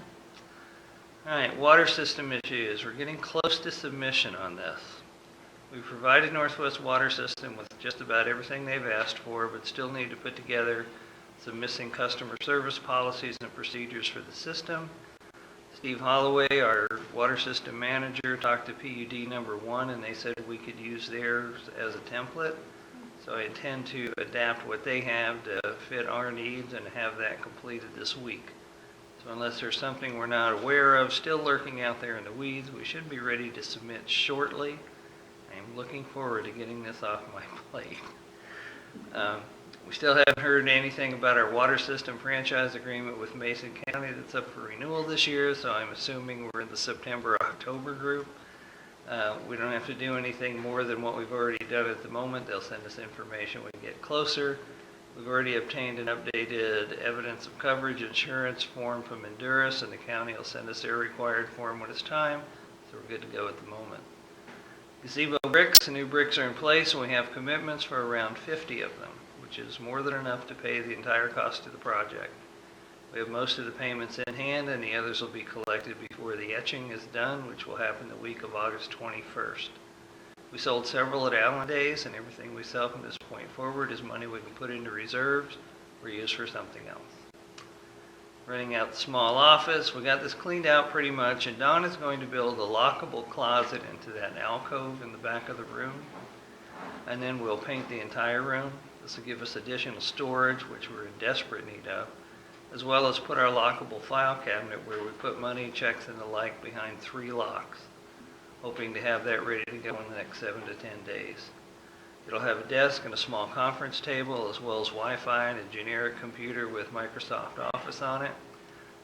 All right, water system issues. We're getting close to submission on this. We've provided Northwest Water System with just about everything they've asked for, but still need to put together some missing customer service policies and procedures for the system. Steve Holloway, our water system manager, talked to PUD number 1 and they said we could use theirs as a template. So I intend to adapt what they have to fit our needs and have that completed this week. So unless there's something we're not aware of still lurking out there in the weeds, we should be ready to submit shortly. I'm looking forward to getting this off my plate. We still haven't heard anything about our water system franchise agreement with Mason County that's up for renewal this year, so I'm assuming we're in the September-October group. We don't have to do anything more than what we've already done at the moment. They'll send us information when we get closer. We've already obtained an updated evidence of coverage insurance form from Endurus, and the county will send us their required form when it's time, so we're good to go at the moment. Gazebo bricks, the new bricks are in place, and we have commitments for around 50 of them, which is more than enough to pay the entire cost of the project. We have most of the payments in hand, and the others will be collected before the etching is done, which will happen the week of August 21st. We sold several at Allyn days, and everything we sell from this point forward is money we can put into reserves or use for something else. Renting out the small office, we got this cleaned out pretty much, and Don is going to build a lockable closet into that alcove in the back of the room, and then we'll paint the entire room. This will give us additional storage, which we're in desperate need of, as well as put our lockable file cabinet where we put money, checks, and the like behind 3 locks, hoping to have that ready to go in the next 7 to 10 days. It'll have a desk and a small conference table, as well as Wi-Fi and a generic computer with Microsoft Office on it.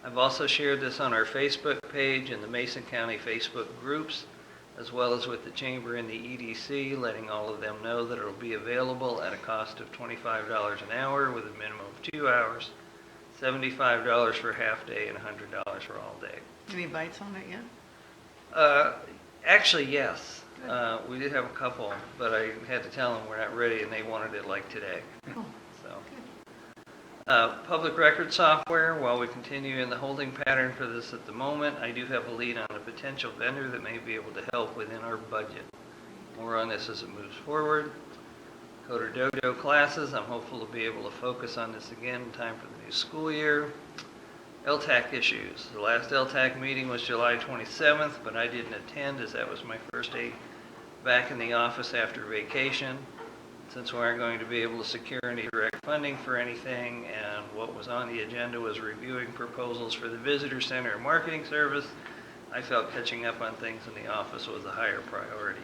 I've also shared this on our Facebook page and the Mason County Facebook groups, as well as with the Chamber and the EDC, letting all of them know that it'll be available at a cost of $25 an hour with a minimum of 2 hours, $75 for a half day, and $100 for all day. Any bites on it yet? Actually, yes. We did have a couple, but I had to tell them we're not ready, and they wanted it like today. Oh, So, public record software, while we continue in the holding pattern for this at the moment, I do have a lead on a potential vendor that may be able to help within our budget. More on this as it moves forward. Coder Dodo classes, I'm hopeful to be able to focus on this again in time for the new school year. LTAC issues. The last LTAC meeting was July 27th, but I didn't attend as that was my first day back in the office after vacation. Since we aren't going to be able to secure any direct funding for anything, and what was on the agenda was reviewing proposals for the visitor center and marketing service, I felt catching up on things in the office was a higher priority.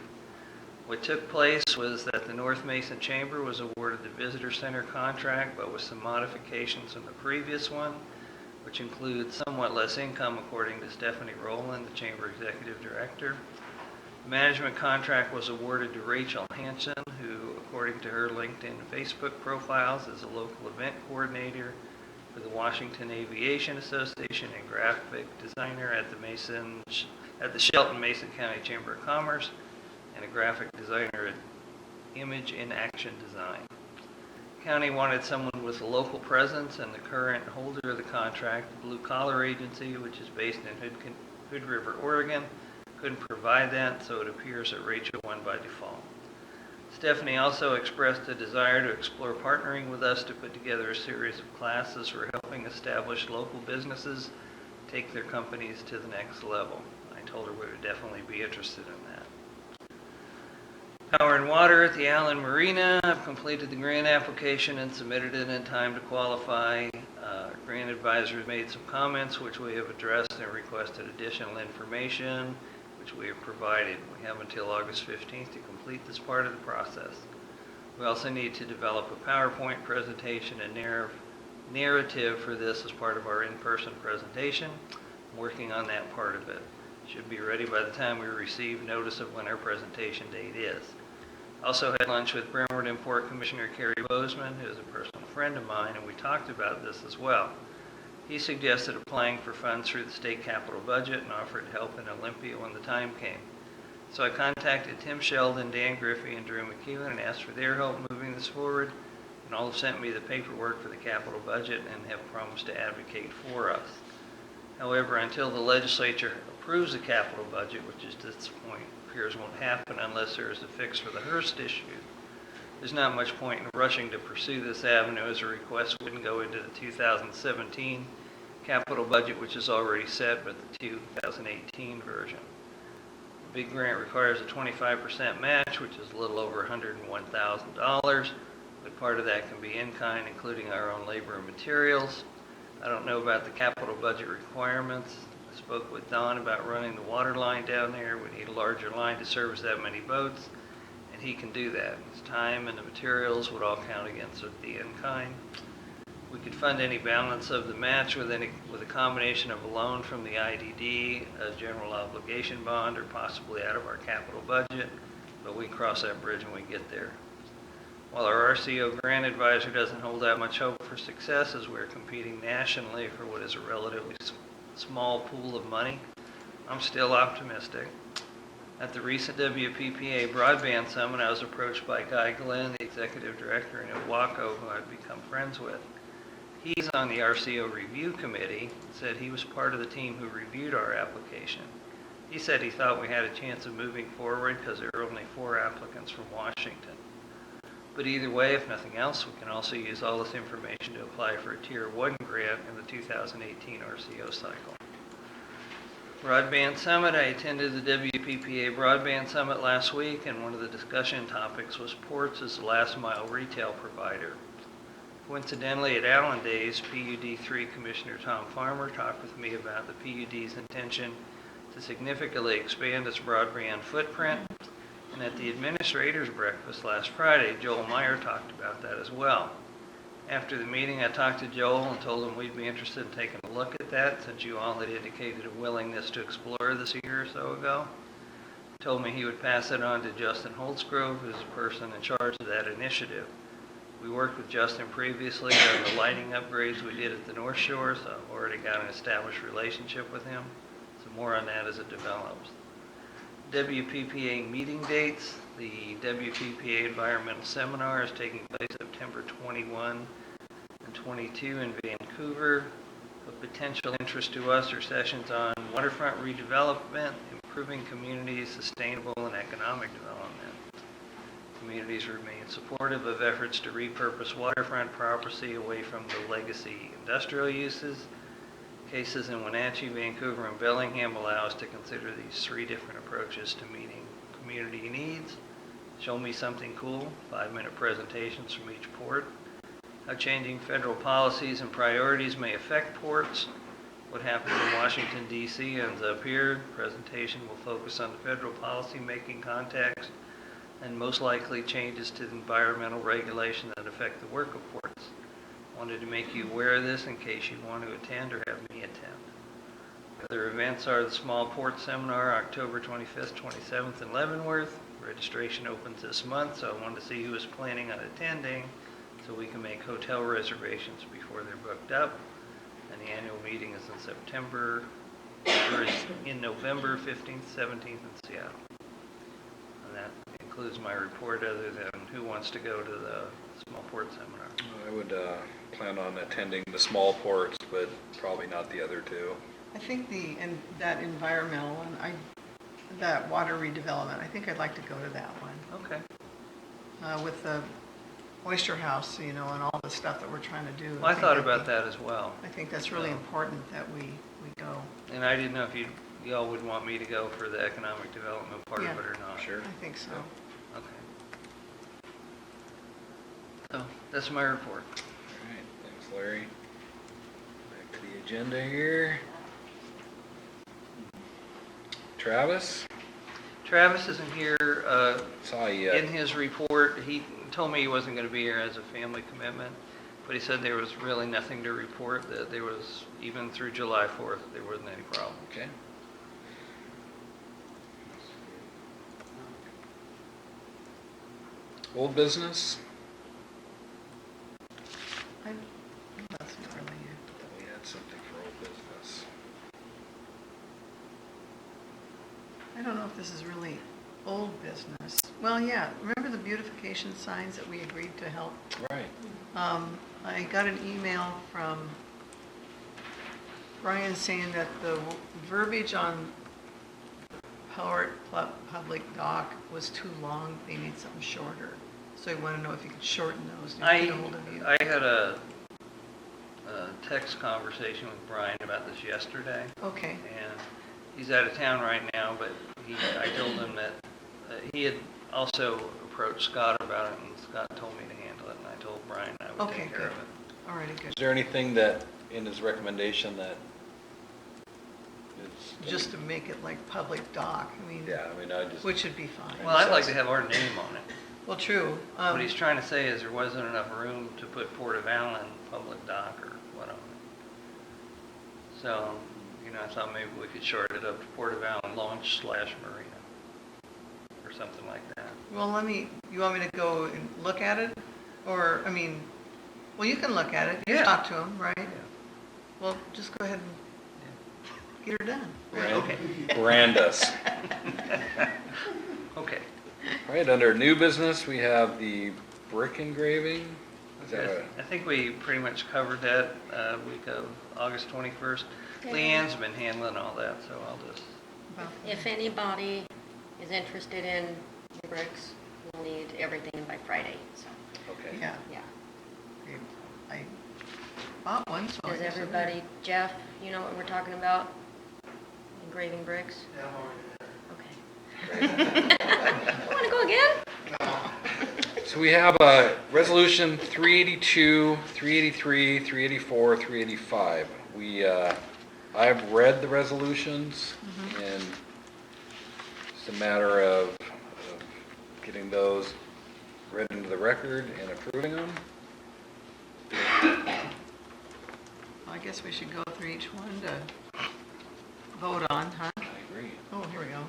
What took place was that the North Mason Chamber was awarded the visitor center contract, but with some modifications from the previous one, which includes somewhat less income according to Stephanie Rowland, the Chamber Executive Director. The management contract was awarded to Rachel Hansen, who, according to her LinkedIn and Facebook profiles, is a local event coordinator for the Washington Aviation Association and graphic designer at the Shelton Mason County Chamber of Commerce, and a graphic designer at Image in Action Design. The county wanted someone with a local presence, and the current holder of the contract, the Blue Collar Agency, which is based in Hood River, Oregon, couldn't provide that, so it appears that Rachel won by default. Stephanie also expressed a desire to explore partnering with us to put together a series of classes for helping established local businesses take their companies to the next level. I told her we would definitely be interested in that. Power and water at the Allyn Marina. I've completed the grant application and submitted it in time to qualify. Grant advisors made some comments which we have addressed and requested additional information, which we have provided. We have until August 15th to complete this part of the process. We also need to develop a PowerPoint presentation and narrative for this as part of our in-person presentation. I'm working on that part of it. Should be ready by the time we receive notice of when our presentation date is. Also had lunch with Brentwood and Port Commissioner Kerry Bozeman, who is a personal friend of mine, and we talked about this as well. He suggested applying for funds through the state capital budget and offered help in Olympia when the time came. So I contacted Tim Sheldon, Dan Griffey, and Drew McEwen and asked for their help moving this forward, and all have sent me the paperwork for the capital budget and have promised to advocate for us. However, until the legislature approves the capital budget, which at this point appears won't happen unless there is a fix for the Hearst issue, there's not much point in rushing to pursue this avenue, as a request wouldn't go into the 2017 capital budget, which is already set, but the 2018 version. The big grant requires a 25% match, which is a little over $101,000, but part of that can be in kind, including our own labor and materials. I don't know about the capital budget requirements. I spoke with Don about running the water line down there. We need a larger line to service that many boats, and he can do that. His time and the materials would all count against the in-kind. We could fund any balance of the match with a combination of a loan from the IDD, a general obligation bond, or possibly out of our capital budget, but we can cross that bridge when we get there. While our RCO grant advisor doesn't hold that much hope for success, as we're competing nationally for what is a relatively small pool of money, I'm still optimistic. At the recent WPPA Broadband Summit, I was approached by Guy Glenn, the executive director in Ilwaco, who I've become friends with. He's on the RCO review committee, and said he was part of the team who reviewed our application. He said he thought we had a chance of moving forward because there are only 4 applicants from Washington. But either way, if nothing else, we can also use all this information to apply for a Tier 1 grant in the 2018 RCO cycle. Broadband Summit. I attended the WPPA Broadband Summit last week, and one of the discussion topics was ports as the last mile retail provider. Coincidentally, at Allyn Days, PUD3 Commissioner Tom Farmer talked with me about the PUD's intention to significantly expand its broadband footprint. And at the administrators' breakfast last Friday, Joel Meyer talked about that as well. After the meeting, I talked to Joel and told him we'd be interested in taking a look at that, since you all had indicated a willingness to explore this a year or so ago. He told me he would pass it on to Justin Holtzgrove, who's the person in charge of that initiative. We worked with Justin previously on the lighting upgrades we did at the North Shore, so I've already got an established relationship with him. So more on that as it develops. WPPA meeting dates. The WPPA Environmental Seminar is taking place September 21 and 22 in Vancouver. Of potential interest to us are sessions on waterfront redevelopment, improving communities' sustainable and economic development. Communities remain supportive of efforts to repurpose waterfront property away from the legacy industrial uses. Cases in Wenatchee, Vancouver, and Bellingham allow us to consider these 3 different approaches to meeting community needs. Show me something cool, 5-minute presentations from each port. How changing federal policies and priorities may affect ports. What happens in Washington, D.C. ends up here. Presentation will focus on the federal policy-making context and most likely changes to the environmental regulation that affect the work of ports. Wanted to make you aware of this in case you want to attend or have me attend. Other events are the Small Port Seminar, October 25th, 27th in Leavenworth. Registration opens this month, so I wanted to see who is planning on attending so we can make hotel reservations before they're booked up. And the annual meeting is in November 15th, 17th in Seattle. And that concludes my report, other than who wants to go to the Small Port Seminar. I would plan on attending the small ports, but probably not the other 2. I think that environmental one, that water redevelopment, I think I'd like to go to that one. Okay. With the oyster house, and all the stuff that we're trying to do. Well, I thought about that as well. I think that's really important that we go. And I didn't know if y'all would want me to go for the economic development part of it or not. Sure. I think so. Okay. So, that's my report. All right, thanks, Larry. Back to the agenda here. Travis? Travis isn't here. Saw you. In his report, told me he wasn't going to be here as a family commitment, but he said there was really nothing to report, that there was, even through July 4th, there wasn't any problem. Okay. Old business? That's not really it. We had something for old business. I don't know if this is really old business. Well, yeah, remember the beautification signs that we agreed to help? Right. I got an email from Brian saying that the verbiage on Howard Public Dock was too long, they need something shorter. So I want to know if you could shorten those, to get a hold of you. I had a text conversation with Brian about this yesterday, Okay, and he's out of town right now, but I told him that he had also approached Scott about it, and Scott told me to handle it, and I told Brian I would Okay, take care of good. it. all righty, good. Is there anything that, in his recommendation that is? Just to make it like public dock, I mean, Yeah, I mean, I just. which would be fine. Well, I'd like to have our name on it. Well, true. What he's trying to say is there wasn't enough room to put Port of Allen Public Dock or whatever. So, I thought maybe we could short it up to Port of Allen Launch/Marina or something like that. Well, you want me to go and look at it? Or, well, you can look at it, you Yeah. talk to him, right? Well, just go ahead and get her done. right? Okay. Brand us. Okay. All right, under new business, we have the brick engraving. Is that a- I think we pretty much covered that week of August 21st. Leanne's been handling all that, so I'll just, About- If anybody is interested in bricks, we'll need everything in by Friday, so, Okay. Yeah, yeah. I bought one, so I Does guess I better- everybody, Jeff, you know what we're talking about? Engraving bricks? Okay. You wanna go again? So we have resolution 382, 383, 384, 385. I've read the resolutions, and it's a matter of getting those read into the record and approving them. I guess we should go through each one to vote on, huh? I agree. Oh, here we go.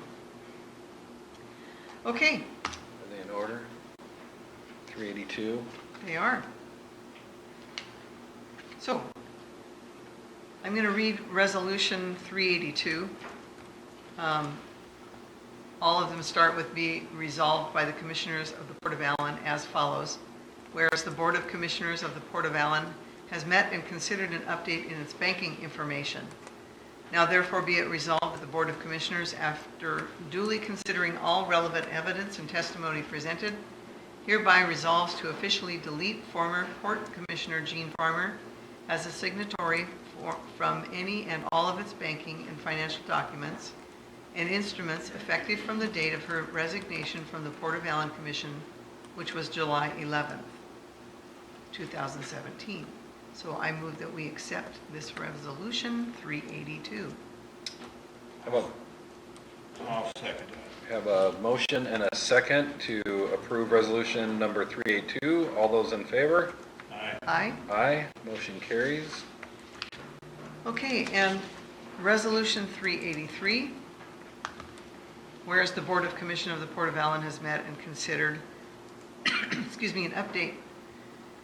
Okay, Are they in order? 382. they are. So, I'm going to read Resolution 382. All of them start with "be resolved by the Commissioners of the Port of Allen as follows. Whereas the Board of Commissioners of the Port of Allen has met and considered an update in its banking information. Now therefore be it resolved that the Board of Commissioners, after duly considering all relevant evidence and testimony presented, hereby resolves to officially delete former Port Commissioner Gene Farmer as a signatory from any and all of its banking and financial documents and instruments effective from the date of her resignation from the Port of Allen Commission, which was July 11th, 2017. So I move that we accept this resolution 382. How about, I'll second that. have a motion and a second to approve resolution number 382. All those in favor? Aye. Aye? Aye. Motion carries. Okay, and resolution 383. Whereas the Board of Commission of the Port of Allen has met and considered, an update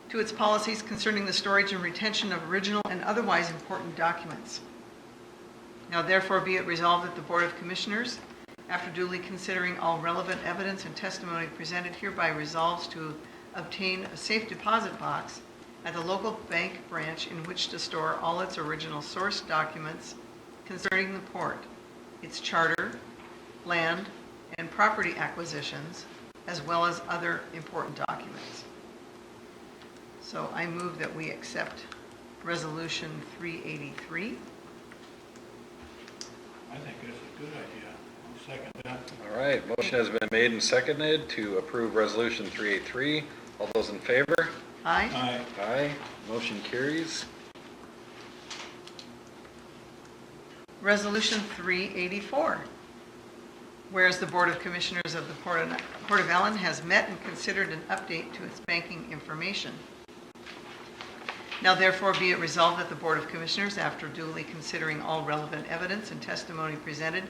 to its policies concerning the storage and retention of original and otherwise important documents. Now therefore be it resolved that the Board of Commissioners, after duly considering all relevant evidence and testimony presented, hereby resolves to obtain a safe deposit box at the local bank branch in which to store all its original source documents concerning the port, its charter, land, and property acquisitions, as well as other important documents. So I move that we accept Resolution 383. I think that's a good idea. I'll second that. All right, motion has been made and seconded to approve resolution 383. All those in favor? Aye? Aye. Aye. Motion carries. Resolution 384. Whereas the Board of Commissioners of the Port of Allyn has met and considered an update to its banking information. Now therefore be it resolved that the Board of Commissioners, after duly considering all relevant evidence and testimony presented,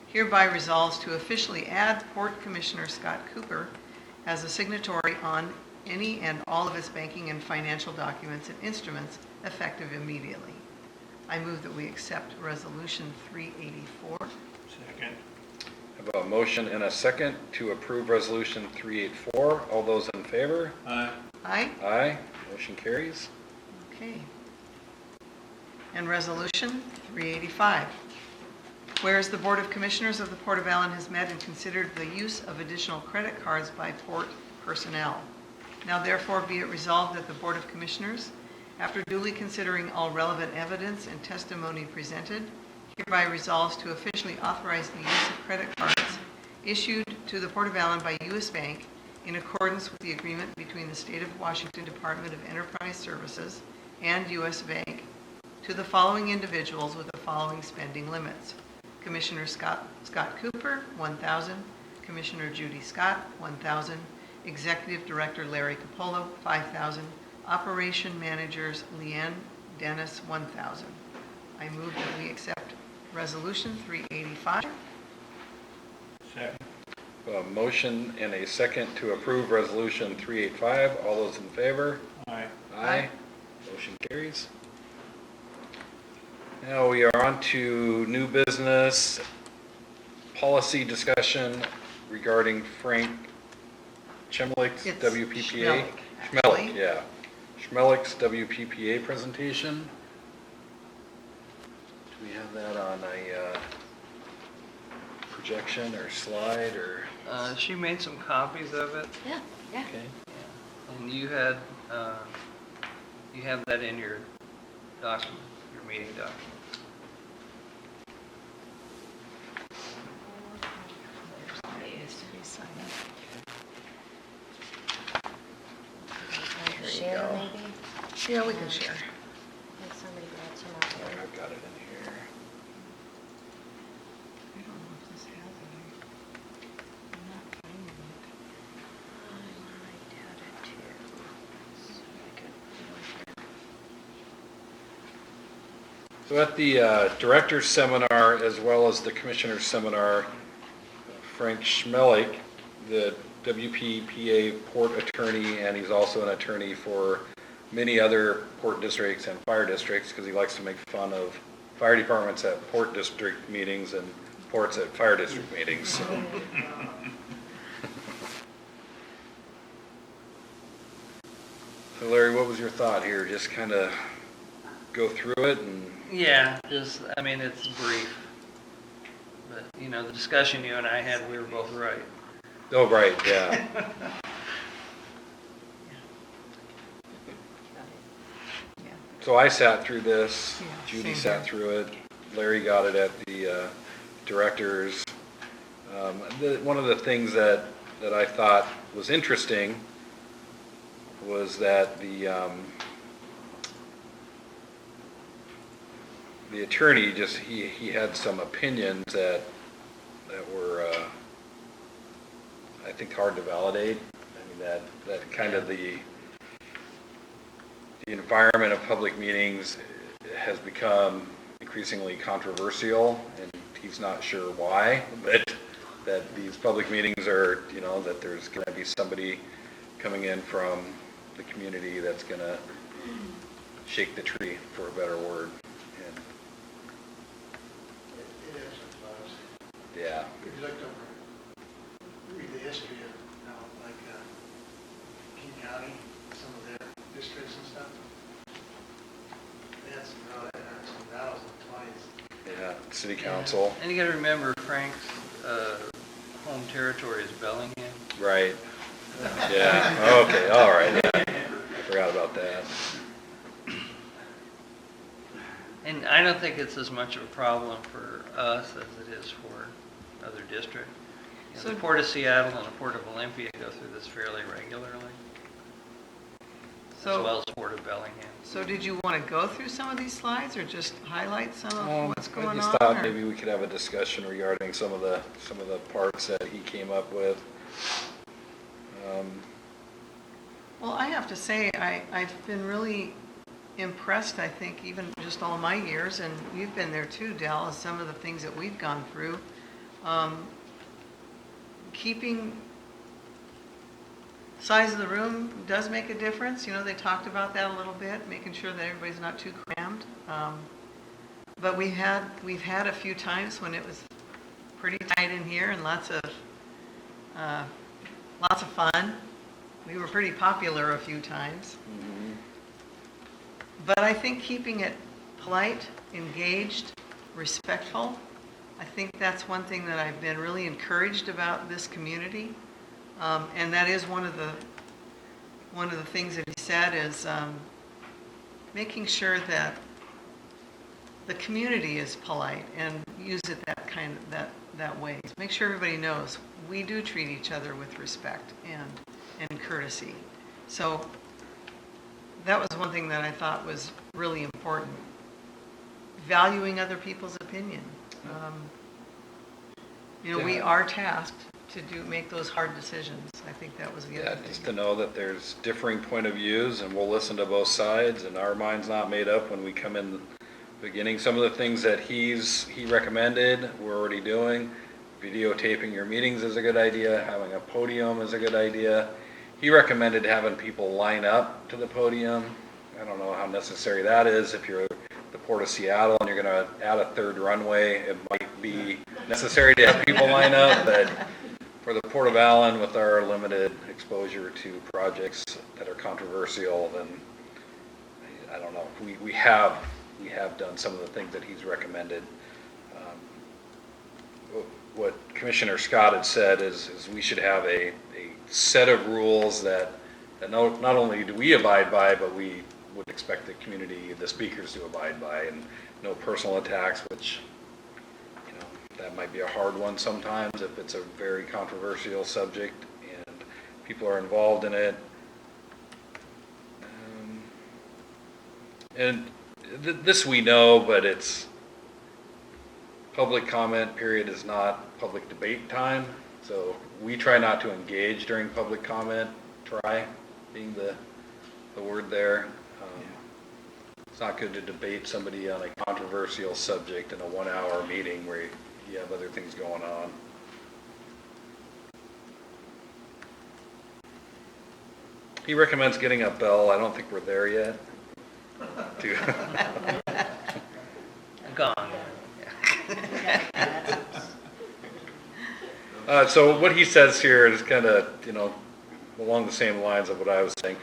hereby resolves to officially add Port Commissioner Scott Cooper as a signatory on any and all of its banking and financial documents and instruments effective immediately. I move that we accept Resolution 384. Second. I have a motion and a second to approve Resolution 384. All those in favor? Aye. Aye? Aye. Motion carries. Okay. And Resolution 385. Whereas the Board of Commissioners of the Port of Allyn has met and considered the use of additional credit cards by port personnel. Now therefore be it resolved that the Board of Commissioners, after duly considering all relevant evidence and testimony presented, hereby resolves to officially authorize the use of credit cards issued to the Port of Allyn by U.S. Bank in accordance with the agreement between the State of Washington Department of Enterprise Services and U.S. Bank to the following individuals with the following spending limits. Commissioner Scott Cooper, $1,000. Commissioner Judy Scott, $1,000. Executive Director Larry Capolo, $5,000. Operation Managers Leanne Dennis, $1,000. I move that we accept Resolution 385. Second. A motion and a second to approve Resolution 385. All those in favor? Aye. Aye. Motion carries. Now we are on to new business policy discussion regarding Frank Chemlick's It's WPPA. Schmelik, Schmelik, actually. yeah. Schmelik's WPPA presentation. Do we have that on a projection or slide or? She made some copies of it, Yeah, yeah. Okay. and you have that in your document, your meeting document. Needs to be signed. Share maybe? Yeah, we can share. Have somebody grab some of it. I've got it in here. I don't know if this has it. I'm not finding it. I might have it too. So I could go here. So at the director's seminar, as well as the commissioner's seminar, Frank Schmelik, the WPPA port attorney, and he's also an attorney for many other port districts and fire districts, because he likes to make fun of fire departments at port district meetings and ports at fire district meetings. So. So Larry, what was your thought here? Just kind of go through it and... Yeah, just, I mean, it's brief. But, you know, the discussion you and I had, we were both right. Oh, right, yeah. Yeah. So I sat through this, Yeah, Judy same sat here. through it, Larry got it at the directors. One of the things that I thought was interesting was that the attorney just, he had some opinions that were, I think, hard to validate. I mean, that kind of the environment of public meetings has become increasingly controversial, and he's not sure why, but that these public meetings are, you know, that there's going to be somebody coming in from the community that's going to shake the tree, for a better word. And It is, it yeah, If you look over, read the history of, you know, like, King County, some of their districts and stuff. They had some really, some battles in the 20s. yeah, city council, And you gotta remember Frank's home territory is Bellingham. right? Yeah, okay, all right, yeah. Forgot about that. And I don't think it's as much of a problem for us as it is for other districts. You know, So- the Port of Seattle and the Port of Olympia go through this fairly regularly. So- well as Port of Bellingham. So did you want to go through some of these slides or just highlight some of what's I going just on? thought or- maybe we could have a discussion regarding some of the parts that he came up with. Well, I have to say, I've been really impressed, I think, even just all my years, and you've been there too, Dallas, some of the things that we've gone through. Keeping size of the room does make a difference. You know, they talked about that a little bit, making sure that everybody's not too crammed. But we've had a few times when it was pretty tight in here and lots of fun. We were pretty popular a few times. But I think keeping it polite, engaged, respectful, I think that's one thing that I've been really encouraged about this community. And that is one of the things that he said is making sure that the community is polite and use it that way. Make sure everybody knows we do treat each other with respect and courtesy. So that was one thing that I thought was really important. Valuing other people's opinion. We Yeah. are tasked to make those hard decisions. I think that was the Yeah, other just to thing. know that there's differing point of views and we'll listen to both sides and our mind's not made up when we come in the beginning. Some of the things that he recommended, we're already doing. Videotaping your meetings is a good idea. Having a podium is a good idea. He recommended having people line up to the podium. I don't know how necessary that is. If you're the Port of Seattle and you're going to add a third runway, it might be necessary to have people line up, but for the Port of Allyn, with our limited exposure to projects that are controversial, then I don't know. We have done some of the things that he's recommended. What Commissioner Scott had said is we should have a set of rules that not only do we abide by, but we would expect the community, the speakers, to abide by, and no personal attacks, which, that might be a hard one sometimes if it's a very controversial subject and people are involved in it. And this we know, but it's public comment period is not public debate time. So we try not to engage during public comment. Try being the word there. It's not good to debate somebody on a controversial subject in a 1-hour meeting where you have other things going on. He recommends getting a bell. I don't think we're there yet. Gone. So what he says here is kind of, along the same lines of what I was saying.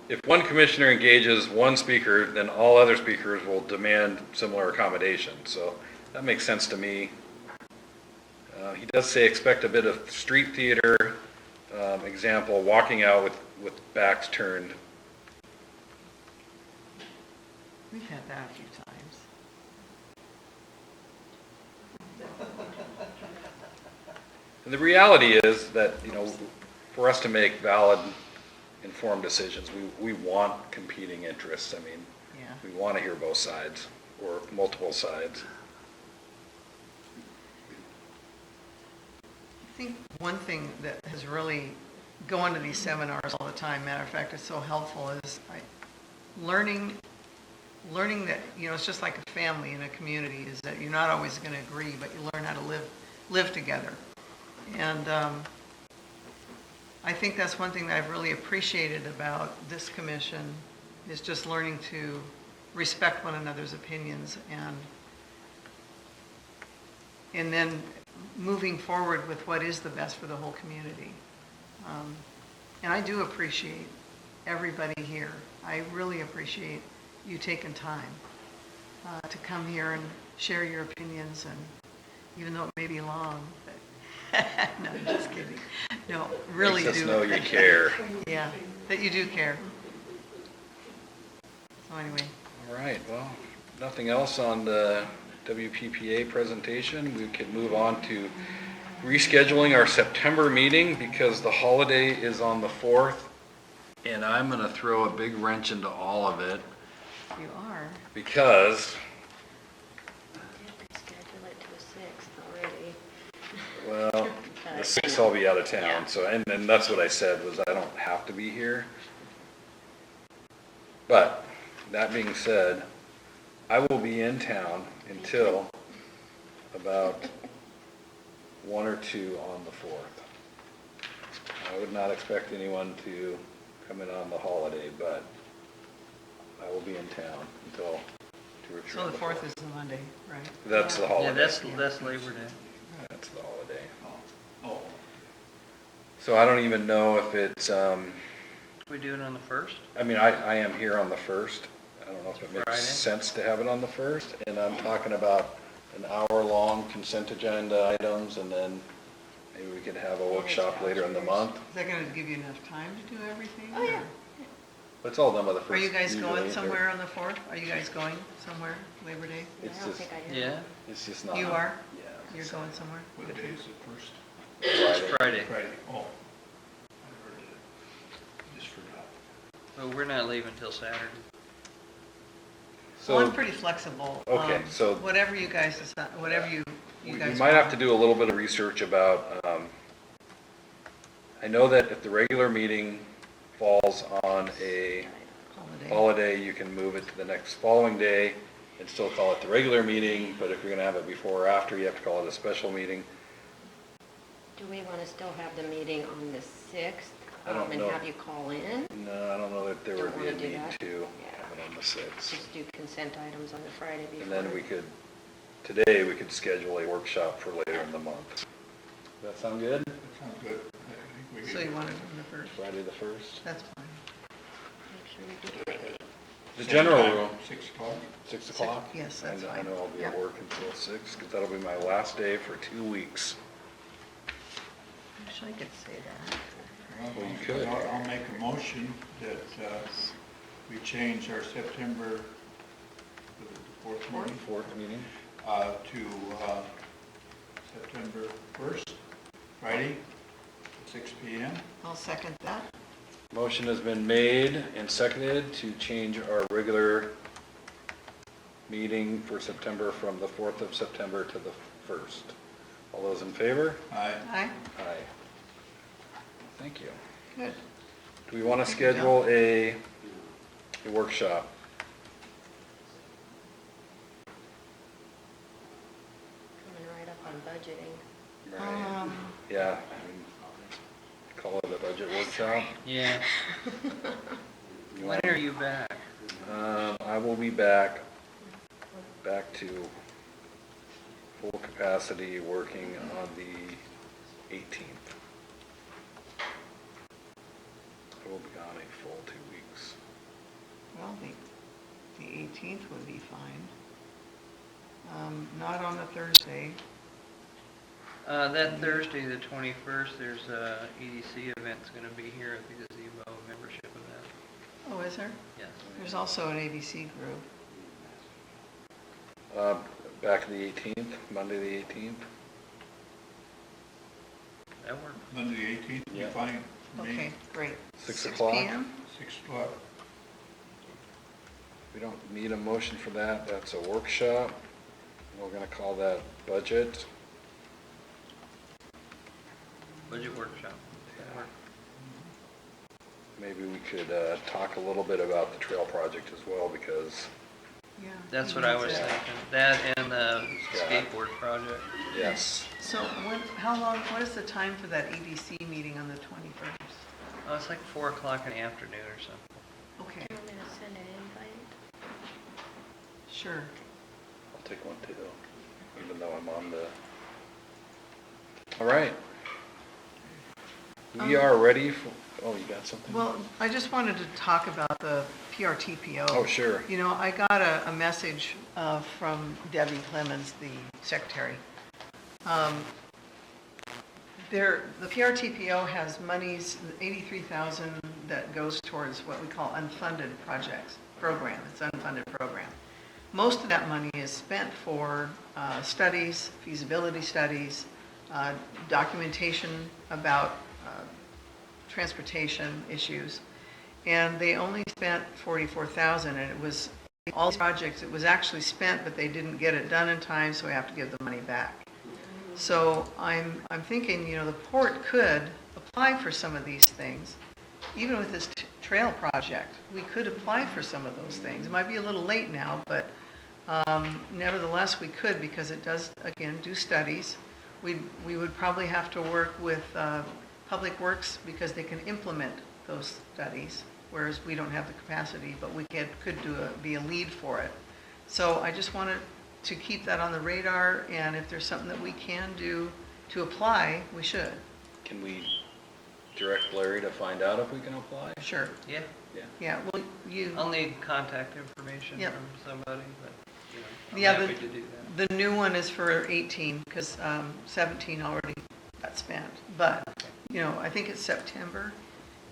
If one commissioner engages one speaker, then all other speakers will demand similar accommodations. So that makes sense to me. He does say expect a bit of street theater. Example, walking out with backs turned. We've had that a few times. And the reality is that, for us to make valid, informed decisions, we want competing interests. I mean, Yeah. we want to hear both sides or multiple sides. I think one thing that has really going to these seminars all the time, matter of fact, it's so helpful, is learning that, it's just like a family in a community, is that you're not always going to agree, but you learn how to live together. And I think that's one thing that I've really appreciated about this commission, is just learning to respect one another's opinions and then moving forward with what is the best for the whole community. And I do appreciate everybody here. I really appreciate you taking time to come here and share your opinions, and even though it may be long, but no, I'm just kidding. No, really Makes us do. know you appreciate care. it. Yeah, that you do care. So anyway, All right, well, nothing else on the WPPA presentation. We can move on to rescheduling our September meeting because the holiday is on the 4th. And I'm gonna throw a big wrench into all of it You are. because, Schedule it to the 6th already. well, the But, 6th you know, I'll be out of town, yeah. so, and that's what I said, was I don't have to be here. But, that being said, I will be in town until about 1 or 2 on the 4th. I would not expect anyone to come in on the holiday, but I will be in town until 2 or 3 So on the the 4th is the Monday, right? That's the Yeah, holiday. that's Labor Day. That's the holiday. Oh, So I don't even know if it's, We do it on the 1st? I mean, I am here on the 1st. I don't know if it makes Friday. sense to have it on the 1st. And I'm talking about an hour-long consent agenda items, and then maybe we could have a workshop later in the month. Is that gonna give you enough time to do everything? Oh, yeah. or- But it's all done by the 1st. Are you guys usually. going somewhere on the 4th? Are you guys going somewhere, Labor Day? I It's don't just, think I am. Yeah, it's just not. You are? Yeah. You're going somewhere? what Good day for you. is it first? Friday. Friday. Friday, oh. I heard it. Just forgot. But we're not leaving till Saturday. Well, I'm So pretty flexible. Okay, so- Whatever you guys decide, whatever you we guys. might have want. to do a little bit of research about, I know that if the regular meeting falls on a Holiday. holiday, you can move it to the next following day and still call it the regular meeting, but if you're gonna have it before or after, you have to call it a special meeting. Do we want to still have the meeting on the 6th? I don't And know. have you call in? No, I don't know that there Don't would be a wanna do need that? to Yeah. have it on the 6th. Just do consent items on the Friday before. And then we could, today, we could schedule a workshop for later in the month. Does that sound good? That sounds good. I think we So get- you want it on the 1st? Friday the 1st? That's fine. Make sure we do it early. The general Time, room, 6 o'clock? 6 o'clock? Yes, I that's know- I fine. know I'll be at Yeah. work until 6, because that'll be my last day for 2 weeks. Wish I could say that. Well, you could. I'll make a motion that we change our September, the 4th meeting, 4th meeting? to September 1st, Friday, at 6 PM. I'll second that. Motion has been made and seconded to change our regular meeting for September from the 4th of September to the 1st. All those in favor? Aye. Aye, Aye. Thank you. good. Do we want to Thank you, schedule a workshop? Coming right up on budgeting. Yeah, I mean, call it a budget workshop. Yeah. You When want- are you back? I will be back to full capacity, working on the 18th. I will be gone a full 2 weeks. Well, the 18th would be fine. Not on the Thursday. That Thursday, the 21st, there's a EDC event's gonna be here at the gazebo, membership event. Oh, is there? Yes. There's also an ABC group. Back the 18th, Monday the 18th. That works. Monday, the 18th, be Yeah. fine for me. Okay, great. 6 o'clock? PM? 6 o'clock. We don't need a motion for that, that's a workshop. We're gonna call that budget. Budget workshop. That works. Maybe we could talk a little bit about the trail project as well, because, Yeah. That's he what I needs was that. thinking. That and the Yeah. skateboard project. yes, So how long, what is the time for that EDC meeting on the 21st? Oh, it's like 4 o'clock in the afternoon or something. Okay, Do you want me to send an invite? sure. I'll take one too, even though I'm on the... All right. We are ready for, oh, you got something? Well, I just wanted to talk about the PRTPO. Oh, sure. You know, I got a message from Debbie Clemens, the secretary. The PRTPO has monies, 83,000 that goes towards what we call unfunded projects, program. It's an unfunded program. Most of that money is spent for studies, feasibility studies, documentation about transportation issues. and they only spent 44,000, and it was, all these projects, it was actually spent, but they didn't get it done in time, so we have to give the money back. So I'm thinking, you know, the port could apply for some of these things. Even with this trail project, we could apply for some of those things. It might be a little late now, but nevertheless, we could, because it does, again, do studies. We would probably have to work with Public Works, because they can implement those studies, whereas we don't have the capacity, but we could be a lead for it. So I just wanted to keep that on the radar, and if there's something that we can do to apply, we should. Can we direct Larry to find out if we can apply? Sure. Yeah, Yeah, well, I'll need contact information Yep. from somebody, but, you know, Yeah, I'm happy to do that. the new one is for 18, because 17 already got spent. But, you know, I think it's September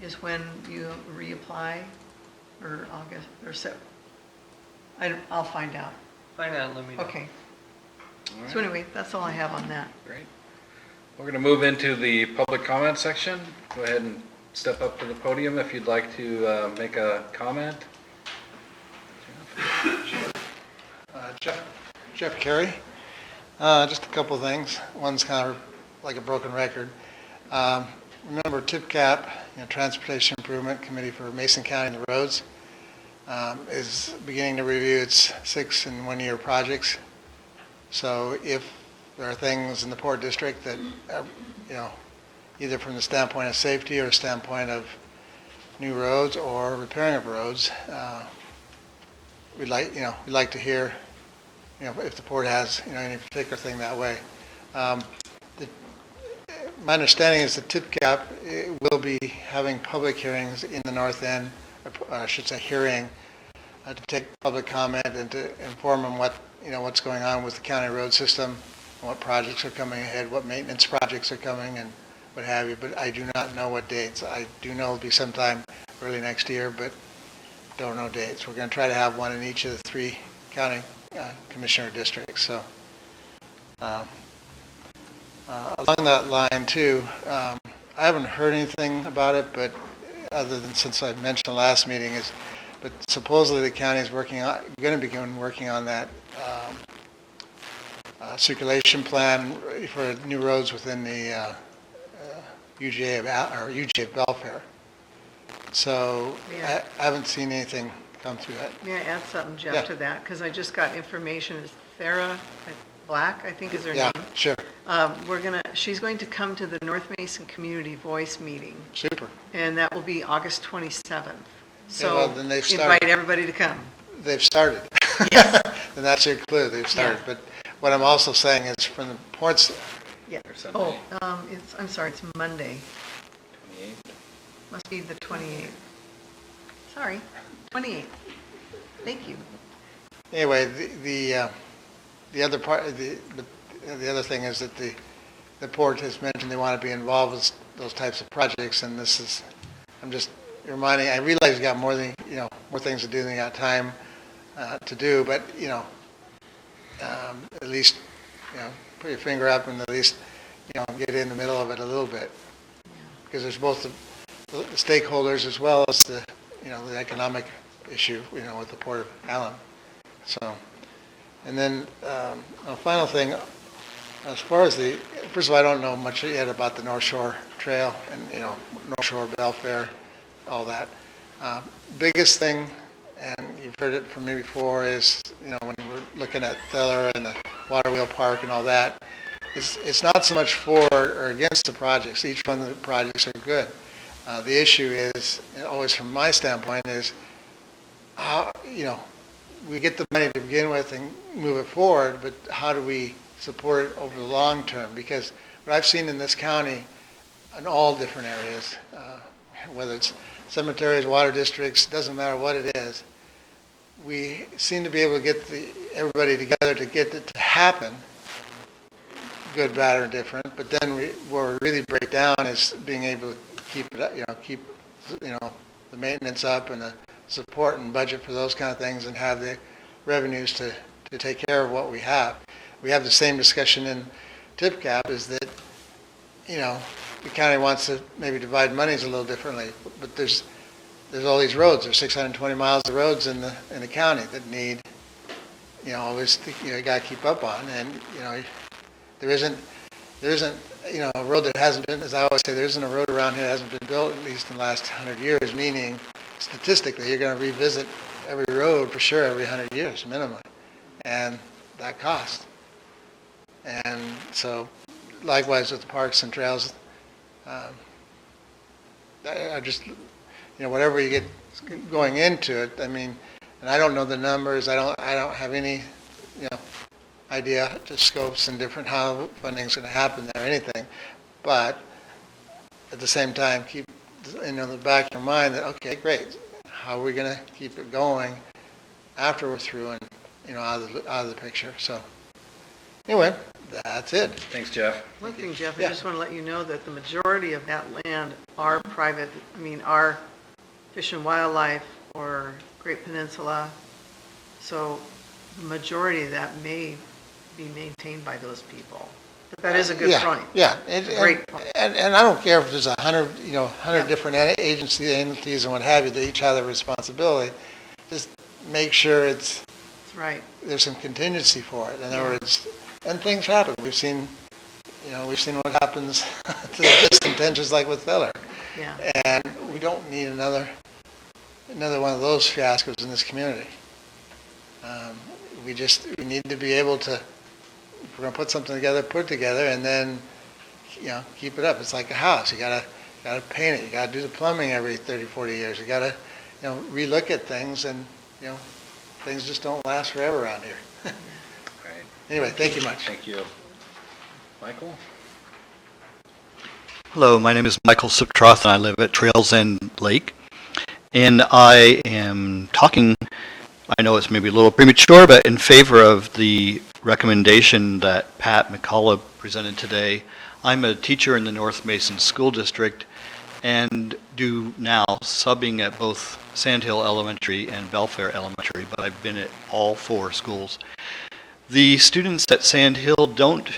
is when you reapply, or August, or I'll find out. Find out, and let me know. Okay. All right. So anyway, that's all I have on that. Great. We're going to move into the public comment section. Go ahead and step up to the podium if you'd like to make a comment. Jeff Carey. Just a couple of things. One's kind of like a broken record. Remember TIPCAP, Transportation Improvement Committee for Mason County and the roads, is beginning to review its 6 and 1 year projects. So if there are things in the Port District that, either from the standpoint of safety or standpoint of new roads or repairing of roads, we'd like to hear, if the port has, any particular thing that way. My understanding is that TIPCAP will be having public hearings in the north end, or I should say hearing, to take public comment and to inform them what's going on with the county road system, and what projects are coming ahead, what maintenance projects are coming, and what have you. But I do not know what dates. I do know it'll be sometime early next year, but don't know dates. We're going to try to have one in each of the 3 county commissioner districts. So along that line too, I haven't heard anything about it, but other than since I mentioned the last meeting, but supposedly the county is going to begin working on that circulation plan for new roads within the UGA of Belfair. So Yeah. I haven't seen anything come through that. May I add something, Jeff, Yeah. to that? Because I just got information, it's Sarah Black, I think is her Yeah, name. sure. She's going to come to the North Mason Community Voice meeting, Super. and that will be August 27th. Yeah, well, So then they've started. invite everybody to come. They've started. Yes. And that's your clue, they've started. But what I'm also saying is from the ports, Yeah. Or Sunday. I'm sorry, it's Monday. 28th. Must be the 28th. Sorry, 28th. Thank you. anyway, the other part, the other thing is that the port has mentioned they want to be involved with those types of projects, and this is, I'm just reminding, I realize you got more more things to do than you got time to do, but, at least, put your finger up and at least, get in the middle of it a little bit. Because there's both the stakeholders as well as the economic issue, with the Port of Allyn. So, and then a final thing, as far as first of all, I don't know much yet about the North Shore Trail and, North Shore, Belfair, all that. Biggest thing, and you've heard it from me before, is, when we're looking at Theller and the Water Wheel Park and all that, it's not so much for or against the projects. Each one of the projects are good. The issue is, always from my standpoint, is how, we get the money to begin with and move it forward, but how do we support it over the long term? Because what I've seen in this county, in all different areas, whether it's cemeteries, water districts, doesn't matter what it is, we seem to be able to get everybody together to get it to happen, good, bad, or different. But then where we really break down is being able to keep it, keep the maintenance up and the support and budget for those kind of things, and have the revenues to take care of what we have. We have the same discussion in TIPCAP, is that, the county wants to maybe divide monies a little differently, but there's there's all these roads, there's 620 miles of roads in the county that need, always, you gotta keep up on, and, there isn't, a road that hasn't been, as I always say, there isn't a road around here that hasn't been built, at least in the last 100 years, meaning statistically, you're gonna revisit every road for sure every 100 years minimum, and that costs. And so, likewise with the parks and trails, I just, whatever you get going into it, I mean, and I don't know the numbers, I don't have any, idea to scopes and different how funding's going to happen there or anything, but at the same time, keep in the back of your mind that, okay, great, how are we going to keep it going after we're through and, out of the picture. So anyway, that's it. Thanks, Jeff. One thing, Jeff, I Yeah. just want to let you know that the majority of that land are private, are Fish and Wildlife or Great Peninsula. So the majority of that may be maintained by those people. But that is a good point. Yeah, Great point. and I don't care if there's 100 different agencies, entities, and what have you that each have their responsibility. Just make sure That's right. there's some contingency for it. In other words, and things happen. We've seen what happens to the discontentions like with Feller, Yeah. and we don't need another one of those fiascos in this community. We need to be able to. If we're gonna put something together, put it together, and then, keep it up. It's like a house. You gotta paint it. You gotta do the plumbing every 30, 40 years. You gotta, relook at things, and, things just don't last forever around here. Right. Anyway, thank you much. Thank you. Michael? Hello, my name is Michael Subtroth, and I live at Trails End Lake. And I am talking, I know it's maybe a little premature, but in favor of the recommendation that Pat McCullough presented today. I'm a teacher in the North Mason School District and do now subbing at both Sandhill Elementary and Belfair Elementary, but I've been at all 4 schools. The students at Sandhill don't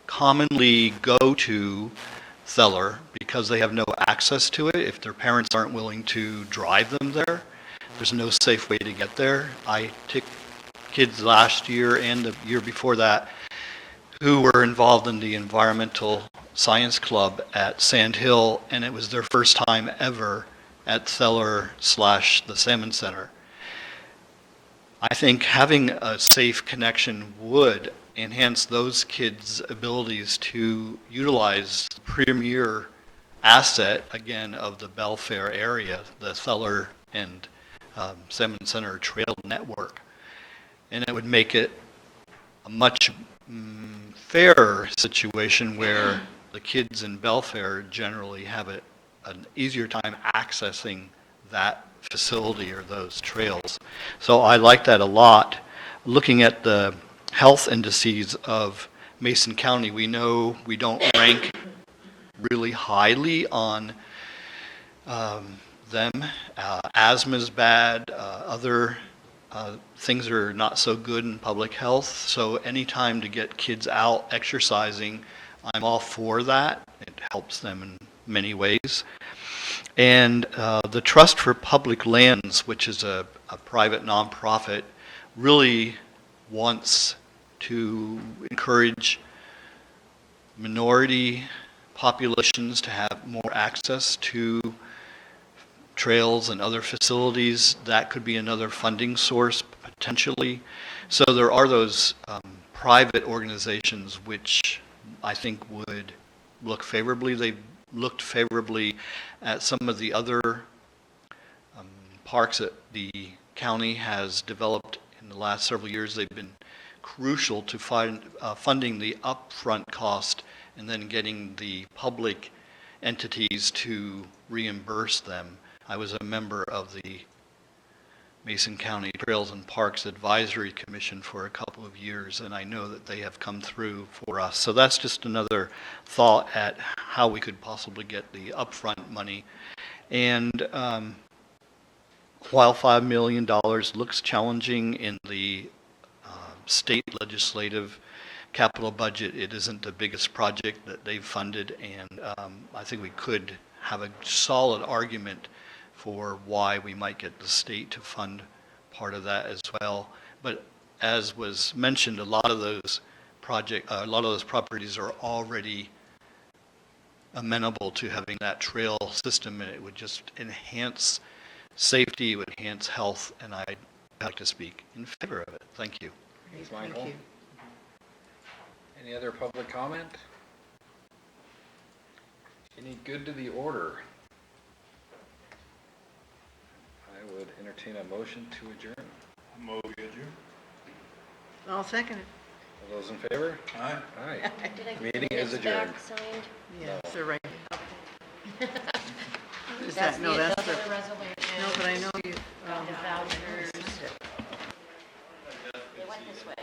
commonly go to Feller because they have no access to it if their parents aren't willing to drive them there. There's no safe way to get there. I took kids last year and the year before that who were involved in the environmental science club at Sandhill, and it was their first time ever at Feller/the Salmon Center. I think having a safe connection would enhance those kids' abilities to utilize the premier asset, again, of the Belfair area, the Feller and Salmon Center Trail Network. And it would make it a much fairer situation where the kids in Belfair generally have an easier time accessing that facility or those trails. So I like that a lot. Looking at the health indices of Mason County, we know we don't rank really highly on them. Asthma's bad, other things are not so good in public health. So any time to get kids out exercising, I'm all for that. It helps them in many ways. And the Trust for Public Lands, which is a private nonprofit, really wants to encourage minority populations to have more access to trails and other facilities. That could be another funding source potentially. So there are those private organizations which I think would look favorably. They've looked favorably at some of the other parks that the county has developed in the last several years. They've been crucial to funding the upfront cost and then getting the public entities to reimburse them. I was a member of the Mason County Trails and Parks Advisory Commission for a couple of years, and I know that they have come through for us. So that's just another thought at how we could possibly get the upfront money. And while $5 million looks challenging in the state legislative capital budget, it isn't the biggest project that they've funded, and I think we could have a solid argument for why we might get the state to fund part of that as well. But as was mentioned, a lot of those properties are already amenable to having that trail system, and it would just enhance safety, it would enhance health, and I'd like to speak in favor of it. Thank you. Thanks, Thank Michael. you. Any other public comment? Any good to the order? I would entertain a motion to adjourn. Adjourn. I'll second it. All those in favor? Aye. Aye. Did I get the Meeting is minutes adjourned. back signed? Yeah, they're right. Is That's that, no, that's the, resolution. no, but I know you, The vouchers. They went this way.